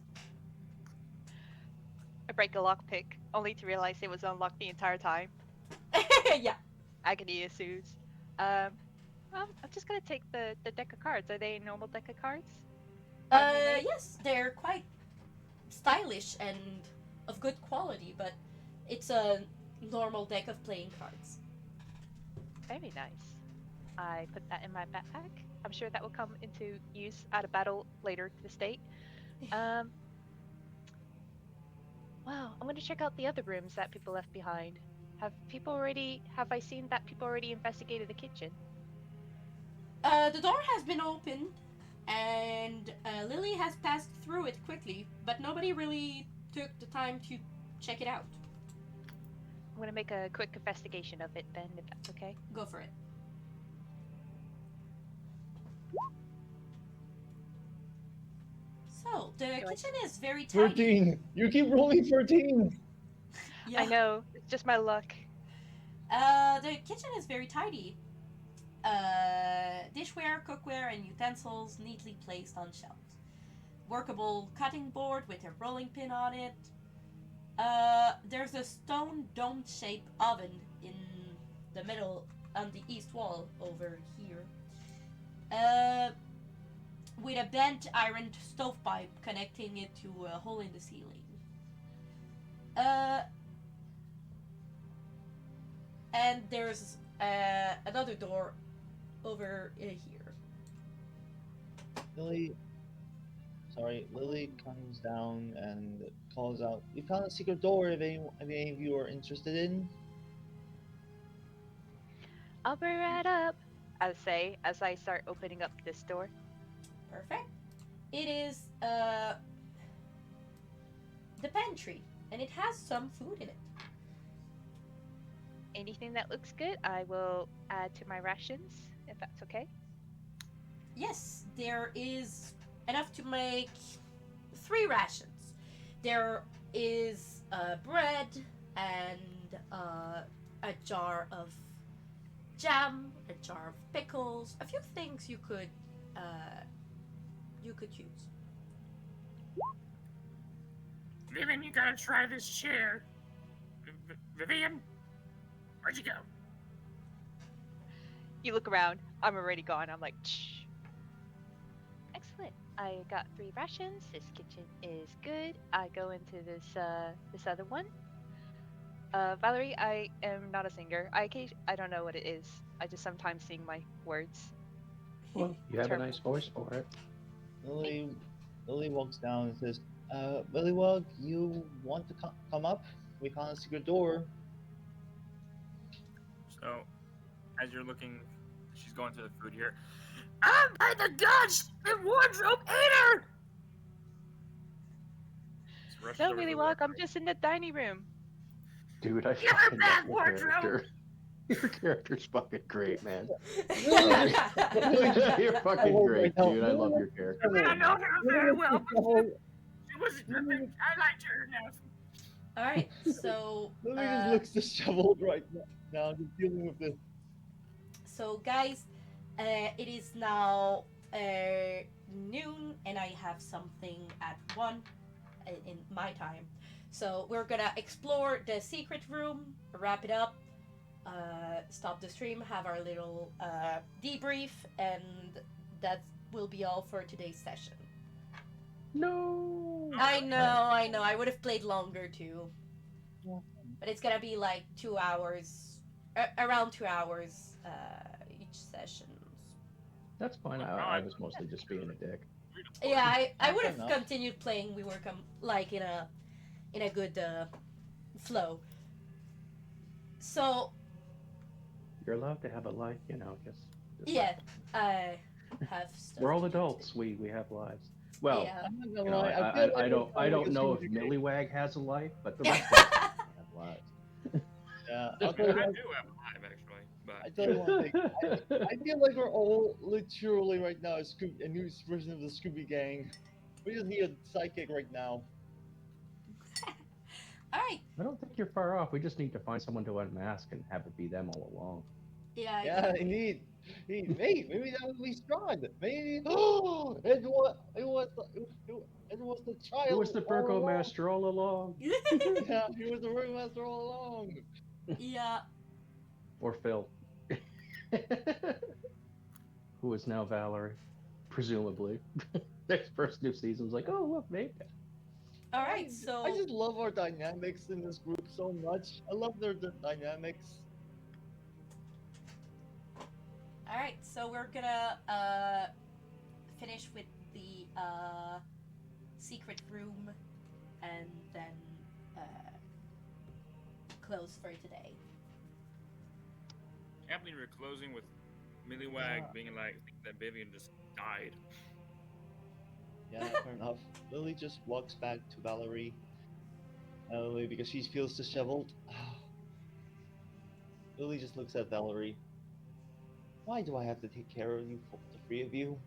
I break a lockpick, only to realize it was unlocked the entire time. Yeah. Agony ensues. I'm just gonna take the deck of cards. Are they a normal deck of cards? Finely made? Yes, they're quite stylish and of good quality, but it's a normal deck of playing cards. Very nice. I put that in my backpack. I'm sure that will come into use at a battle later this date. Um, wow, I'm gonna check out the other rooms that people left behind. Have I seen that people already investigated the kitchen? The door has been opened, and Lily has passed through it quickly, but nobody really took the time to check it out. I'm gonna make a quick investigation of it then, if that's okay. Go for it. So, the kitchen is very tidy. 13! You keep rolling 13! Yeah. I know, it's just my luck. The kitchen is very tidy. Dishware, cookware, and utensils neatly placed on shelves. Workable cutting board with a rolling pin on it. There's a stone dome-shaped oven in the middle on the east wall over here. With a bent iron stovepipe connecting it to a hole in the ceiling. And there's another door over here. Lily, Lily comes down and calls out, "We found a secret door. If any of you are interested in." I'll be right up, I say as I start opening up this door. Perfect. It is the pantry, and it has some food in it. Anything that looks good, I will add to my rations, if that's okay. Yes, there is enough to make 3 rations. There is bread and a jar of jam, a jar of pickles, a few things you could use. Vivian, you gotta try this chair. Vivian, where'd you go? You look around, I'm already gone. I'm like, shh. Excellent. I got 3 rations. This kitchen is good. I go into this other one. Valerie, I am not a singer. I don't know what it is. I just sometimes sing my words. Well, you have a Terrible. nice voice for it. Lily, Lily walks down and says, "Willywug, you want to come up? We found a secret door." So, as you're looking, she's going to the food here. I'm by the gods and wardrobe eater! She rushes No, over to Willy the Walk, I'm wardrobe. just in the dining room. Dude, I Give her fucking love back, your wardrobe! character. Your character's fucking great, man. Lily, You're fucking great, dude. I love your I character. mean, I know her very well, but Lily she wasn't perfect. I liked her enough. All right, so just looks disheveled right now, just dealing with this. so guys, it is now noon, and I have something at 1 in my time. So we're gonna explore the secret room, wrap it up, stop the stream, have our little debrief, and that will be all for today's session. No. I know. I would have played longer too, but it's gonna be like 2 hours, around 2 hours each session. That's fine. I was mostly just being a dick. Yeah, I would Fair have enough. continued playing. We were like in a good flow. So You're allowed to have a life, you know. Just yeah, I have stuff. we're all to do, adults. too. We have lives. Well, Yeah. I'm not gonna you know, lie, I feel like I don't we're like a know if Scooby-Doo. Millywag has a life, but the rest of us have lives. Yeah, I I'll do tell you have one, a live actually, but I tell you one thing. I feel like we're all literally right now a new version of the Scooby Gang. We just need a sidekick right now. All right. I don't think you're far off. We just need to find someone to unmask and have it be them all along. Yeah, Yeah, exactly. indeed. Maybe that would be Strahd. Maybe. Oh, it was the child It was the all along. Burgomaster all along. Yeah, he was the ringmaster all along. Yeah. Or Phil. Who is now Valerie, presumably. Next person who sees him's like, oh, look, maybe. All right. I So just love our dynamics in this group so much. I love their dynamics. all right. So we're gonna finish with the secret room, and then close for today. can't believe we're closing with Millywag being like that Vivian just died. Yeah, fair enough. Lily just walks back to Valerie. Lily, because she feels disheveled. Lily just looks at Valerie. Why do I have to take care of you, the 3 of you?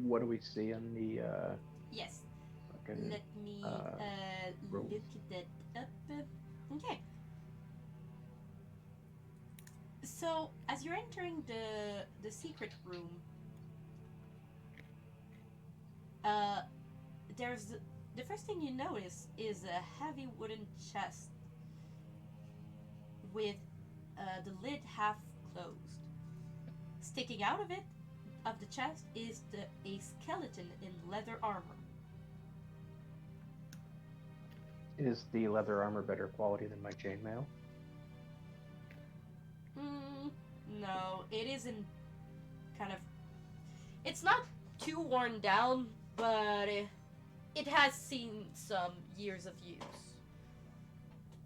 What do we see in the Yes. fucking Let me room? look that up. Okay. So as you're entering the secret room, there's the first thing you notice is a heavy wooden chest with the lid half closed. Sticking out of the chest is a skeleton in leather armor. Is the leather armor better quality than my chainmail? No, it isn't kind of. It's not too worn down, but it has seen some years of use.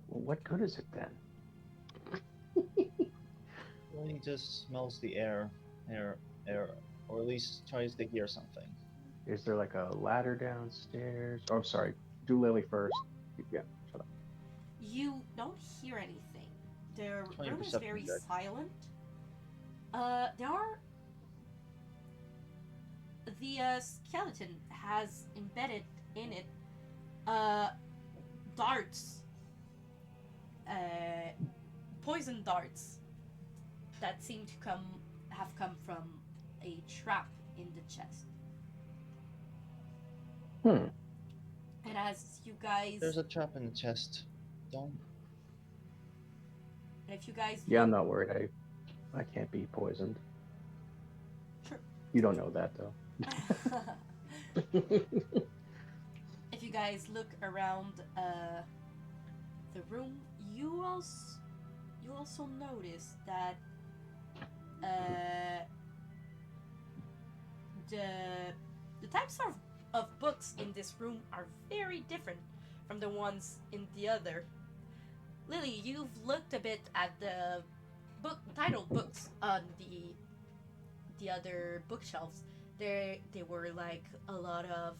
Well, what good is it then? Lily just smells the air, or at least tries to hear something. Is there like a ladder downstairs? Oh, I'm sorry. Do Lily first. Yeah, shut up. You don't hear anything. The Twenty room is perception very check. silent. There are the skeleton has embedded in it darts, uh, poison darts that seem to have come from a trap in the chest. Hmm. And as you guys, There's a trap in the chest. Don't. and if you guys Yeah, I'm look, not worried. I can't be poisoned. sure. You don't know that though. If you guys look around the room, you also notice that uh, the the types of books in this room are very different from the ones in the other. Lily, you've looked a bit at the book titled books on the other bookshelves. They were like a lot of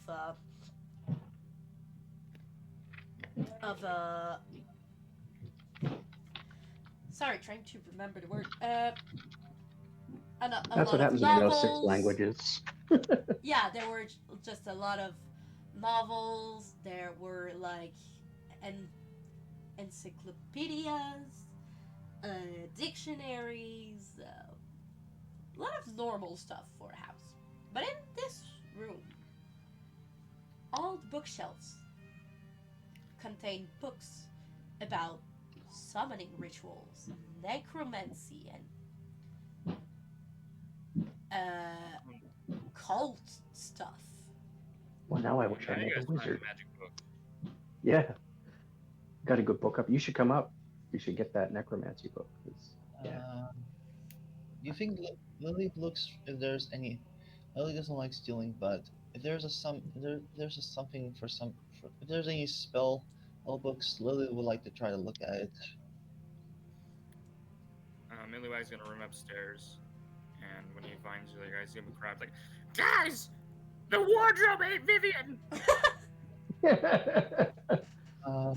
sorry, trying to remember the word. A That's lot what of happens when you know six novels. languages. Yeah, there were just a lot of novels. There were like en- encyclopedias, dictionaries, a lot of normal stuff for a house. But in this room, all the bookshelves contain books about summoning rituals, necromancy, and cult stuff. Well, now I wish I Now you met a guys find wizard. the magic book. Yeah, got a good book up. You should come up. You should get that necromancy book. Yeah. Do you think Lily looks if there's any? Lily doesn't like stealing, but if there's a some there's a something for some if there's any spell books, Lily would like to try to look at it. Millywag's gonna run upstairs, and when he finds you guys, he's gonna cry like, "Guys, the wardrobe ain't Vivian." Uh,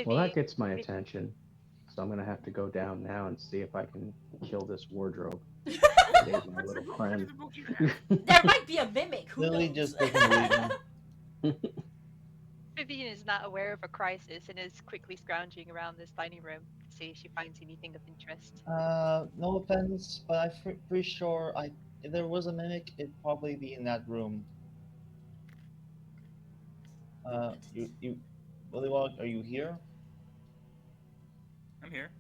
Well, that Vivi, gets my attention. So I'm gonna have to go down now and see if I can kill this wardrobe. It ain't my little What is friend. the book you have? There might be a mimic. Who Lily knows? just doesn't believe him. Vivian is not aware of a crisis and is quickly scrounging around this tiny room to see if she finds anything of interest. No offense, but I'm pretty sure if there was a mimic, it'd probably be in that room. You, Willywog, are you here? I'm here.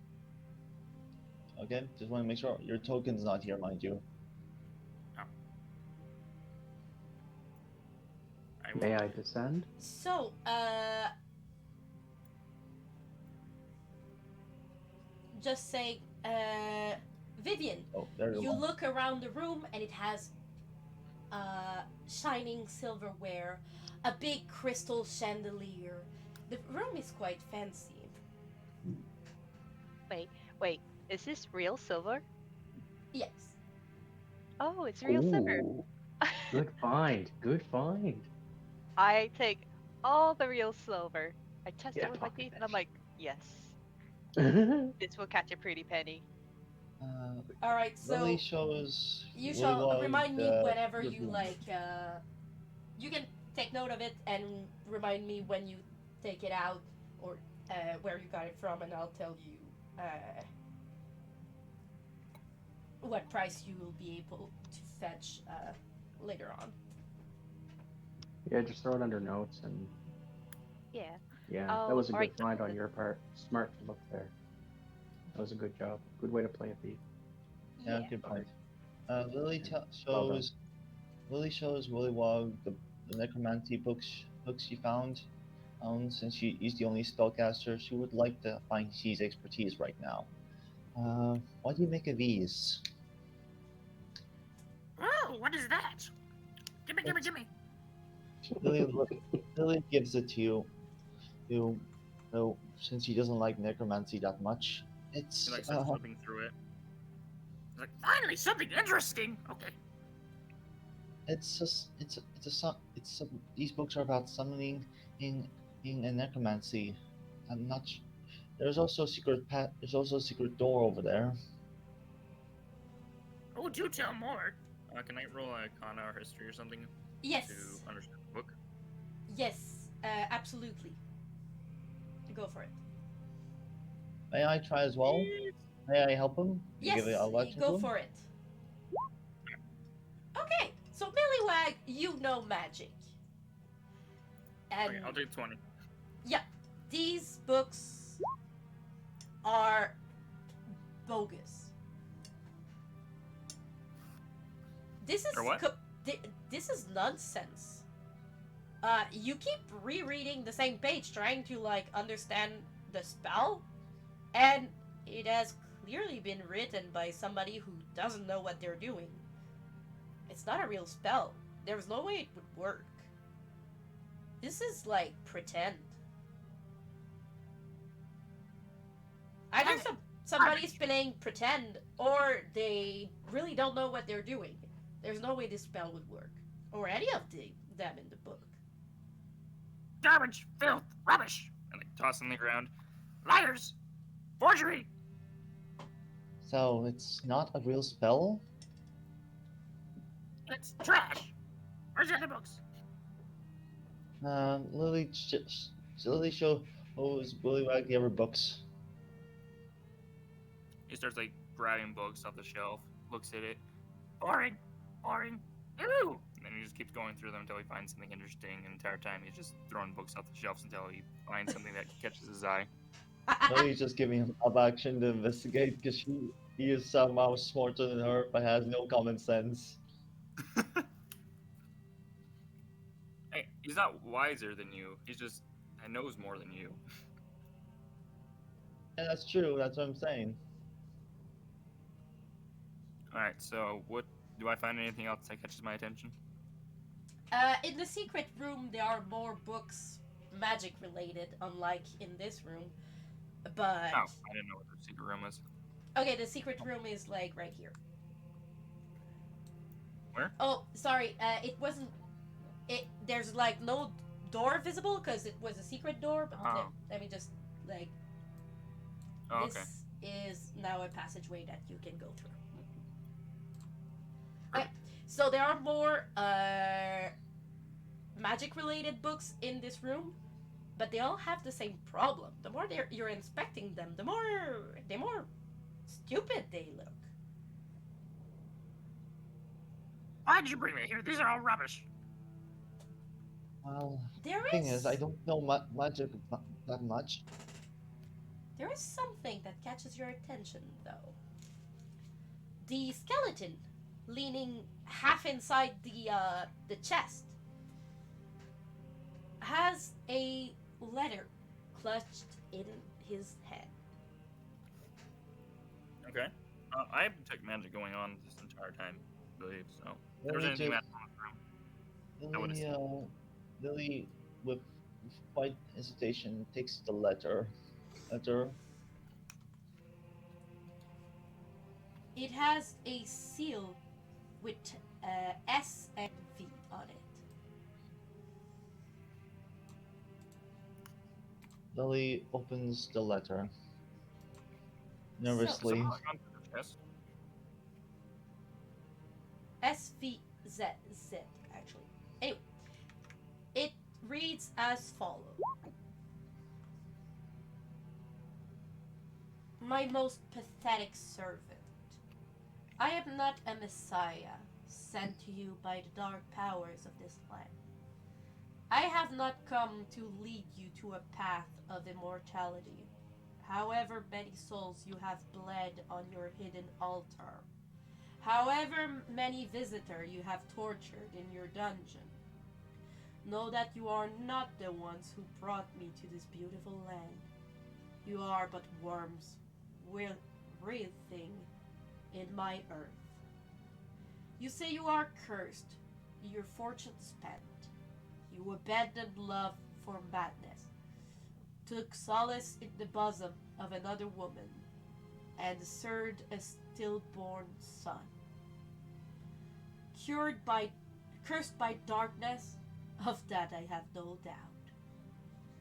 Okay, just want to make sure your token's not here, mind you. Oh. I will. May I descend? So, just say, Vivian, Oh, there you you are. look around the room and it has shining silverware, a big crystal chandelier. The room is quite fancy. Wait, is this real silver? Yes. Oh, it's real silver. Ooh, good find. Good find. I take all the real silver. I test Yeah, it with my fucking teeth and I'm like, yes, bitch. this will catch a pretty penny. All right. Lily So shows you shall Willywog remind me the whenever you room. like. You can take note of it and remind me when you take it out or where you got it from, and I'll tell you what price you will be able to fetch later on. Yeah, just throw it under notes and Yeah. yeah, that Oh, was a good alright. find on your part. Smart to look there. That was a good job. Good way to play a thief. Yeah, Yeah. good point. Lily Yeah, well done. shows Willywog the necromancy books she found. Since she is the only spellcaster, she would like to find C's expertise right now. What do you make of these? Oh, what is that? Gimme, gimme, It's, gimme. Lily, Lily gives it to you. Since she doesn't like necromancy that much, He it's like starts flipping through it. He's like, finally, something interesting. Okay. it's just these books are about summoning in and necromancy. I'm not. There's also a There's also a secret door over there. Oh, do tell more. Can I roll a con or history or something Yes. to understand the book? Yes, absolutely. Go for it. May I try as well? May I help him? Yes, Give it a lecture go to him? for it. Okay, so Millywag, you know magic. And Okay, I'll take 20. yeah, these books are bogus. This is Or what? this is nonsense. You keep rereading the same page trying to like understand the spell, and it has clearly been written by somebody who doesn't know what they're doing. It's not a real spell. There's no way it would work. This is like pretend. Either somebody's playing pretend or they really don't know what they're doing. There's no way this spell would work. Or any of them in the book. Garbage, filth, rubbish, And like toss on the ground. liars, forgery. So it's not a real spell? It's trash. Where's the other books? Lily shows Bullywag the other books. He starts like grabbing books off the shelf, looks at it, Boring, boring. Ew. and then he just keeps going through them until he finds something interesting. And the entire time he's just throwing books off the shelves until he finds something that catches his eye. Lily's just giving him up action to investigate because he is somehow smarter than her but has no common sense. Hey, he's not wiser than you. He's just knows more than you. And that's true, that's what I'm saying. All right, so what do I find anything else that catches my attention? In the secret room, there are more books magic related, unlike in this room. But Oh, I didn't know what the secret room was. okay, the secret room is like right here. Where? Oh, sorry. It wasn't. There's like no door visible because it was a secret door. But Oh. let me just like. Oh, This okay. is now a passageway that you can go through. Okay, so there are more magic-related books in this room, but they all have the same problem. The more you're inspecting them, the more stupid they look. Why did you bring me here? These are all rubbish. Well, There the thing is is, I don't know magic that much. there is something that catches your attention, though. The skeleton leaning half inside the chest has a letter clutched in his hand. Okay. I have detect magic going on this entire time, I believe. So if there was Lily, anything just, magical in the room, I would've Lily, Lily, with quite hesitation, takes the letter. It has a seal with S and V on it. Lily opens the letter Is nervously. someone going through the chest? SVZZ, actually. Anyway, it reads as follows. My most pathetic servant, I am not a messiah sent to you by the dark powers of this land. I have not come to lead you to a path of immortality, however many souls you have bled on your hidden altar, however many visitors you have tortured in your dungeon. Know that you are not the ones who brought me to this beautiful land. You are but worms writhing in my earth. You say you are cursed, your fortune spent. You abandoned love for madness, took solace in the bosom of another woman, and served a stillborn son. Cured by, cursed by darkness, of that I have no doubt.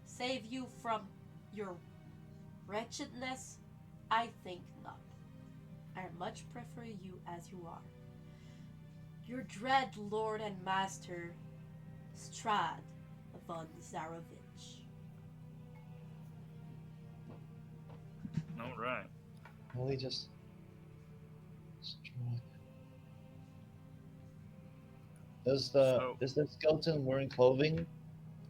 Save you from your wretchedness? I think not. I much prefer you as you are. Your dread lord and master, Strahd von Zarovich. All right. Lily just destroyed. So Is the skeleton wearing clothing?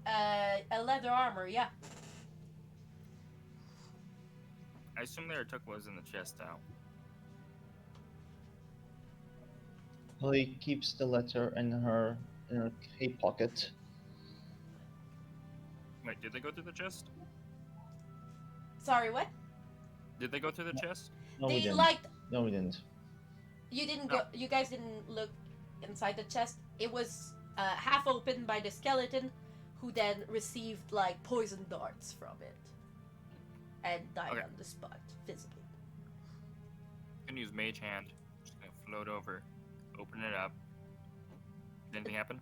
A leather armor, yeah. I assume they took what was in the chest out. Lily keeps the letter in her cape pocket. Wait, did they go through the chest? Sorry, what? Did they go through the chest? No, we They didn't. liked No, we didn't. you didn't No. go. You guys didn't look inside the chest. It was half opened by the skeleton, who then received like poison darts from it, and died Okay. on the spot physically. I'm gonna use Mage Hand. Just gonna float over, open it up. Did anything happen?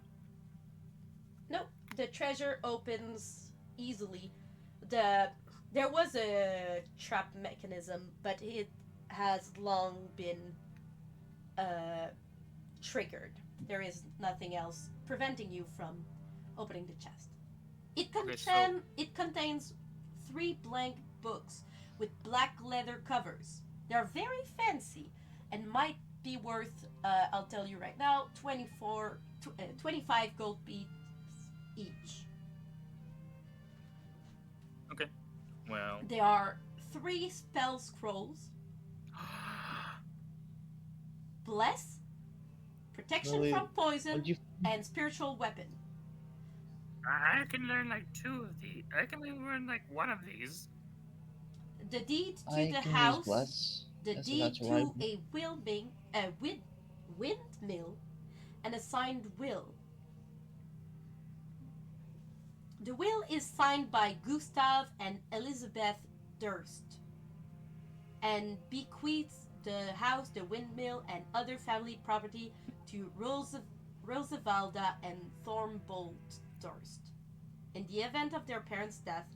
No, the treasure opens easily. There was a trap mechanism, but it has long been triggered. There is nothing else preventing you from opening the chest. It contains 3 blank books with black leather covers. They are very fancy and might be worth, I'll tell you right now, 25 gold beats each. Okay. Well. There are 3 spell scrolls: Bless, Protection Lily, from Poison, Would you? and Spiritual Weapon. I can learn like 2 of these. I can learn like 1 of these. The deed to I the can use house, bless. the Yes, deed that's to right. a windmill, and a signed will. The will is signed by Gustav and Elizabeth Durst, and bequeaths the house, the windmill, and other family property to Rosavalda and Thornbolt Durst. In the event of their parents' death,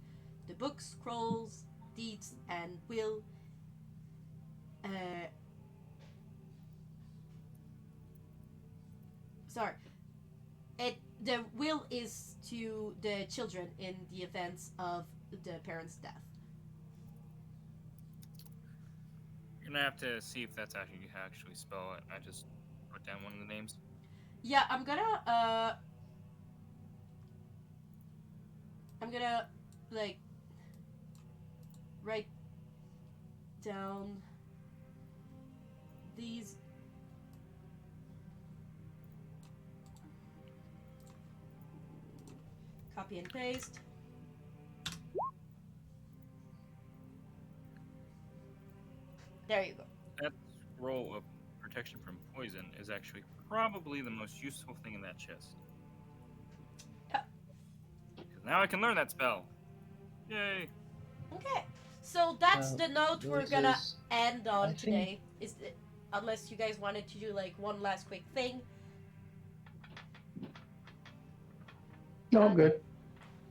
the books, scrolls, deeds, and will uh, sorry. The will is to the children in the events of the parents' death. You're gonna have to see if that's actually you actually spell it. I just put down one of the names. Yeah, I'm gonna like write down these. Copy and paste. There you go. That scroll of protection from poison is actually probably the most useful thing in that chest. Yeah. Because now I can learn that spell. Yay! Okay, so that's the note we're gonna Is, end I on think- today. Unless you guys wanted to do like one last quick thing. No, I'm good.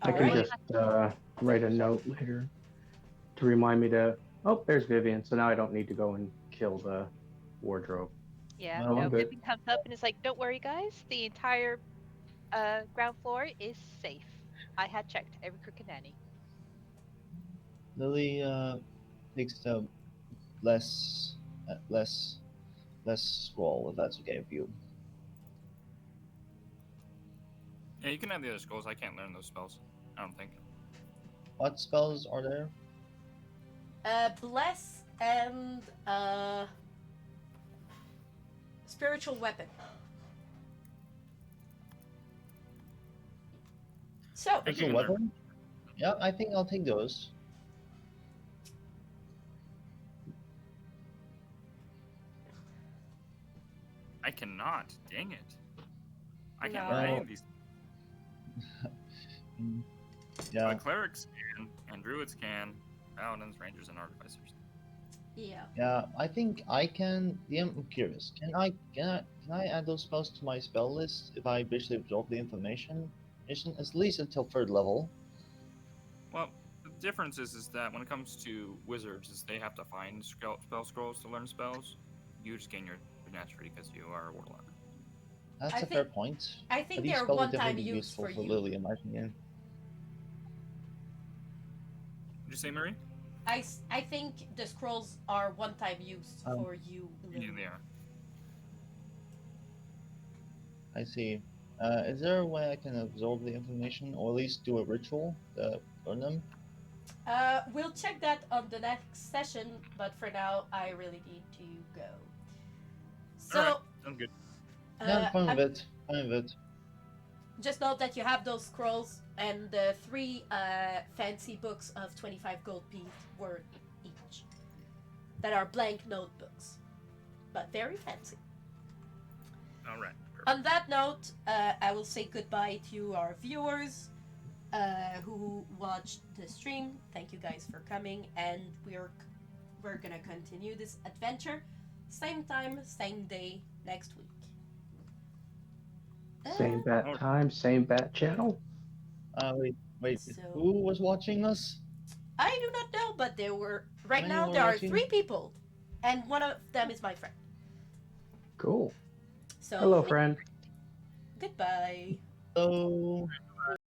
I can Alright. just write a note later to remind me to. Oh, there's Vivian. So now I don't need to go and kill the wardrobe. Yeah, No, no, I'm good. Pippin comes up and is like, "Don't worry, guys. The entire ground floor is safe. I had checked every crook and nanny." Lily takes the less less scroll if that's okay with you. Yeah, you can have the other scrolls. I can't learn those spells. I don't think. What spells are there? Bless and spiritual weapon. So, I think There's you a can learn. weapon? Yeah, I think I'll take those. I cannot. Dang it. I can't No. learn any Well, of these. yeah. But clerics can, and druids can, paladins, rangers, and artificers. yeah. Yeah, I think I can. Yeah, I'm curious. Can I add those spells to my spell list if I basically absorb the information? At least until third level. Well, the difference is that when it comes to wizards, is they have to find spell scrolls to learn spells. You just gain your naturally because you are a warlock. That's I a fair think point. I But think these they're spells would one-time definitely be use useful for for you. Lily, in my opinion. Did you say, Marie? I think the scrolls are one-time use Um, for you, Yeah, Lily. they are. I see. Is there a way I can absorb the information, or at least do a ritual to learn them? We'll check that on the next session, but for now, I really need to go. All right, So, sounds good. Yeah, I'm fine I'm with it. Fine with it. just note that you have those scrolls and the 3 fancy books of 25 gold piece worth each. That are blank notebooks, but very fancy. All right. On that note, I will say goodbye to our viewers who watched the stream. Thank you guys for coming, and we're gonna continue this adventure, same time, same day next week. Same bat time, same bat channel. Wait. So Who was watching us? I do not know, but there were right Many now were there are watching? 3 people, and one of them is my friend. Cool. So Hello, friend. goodbye. So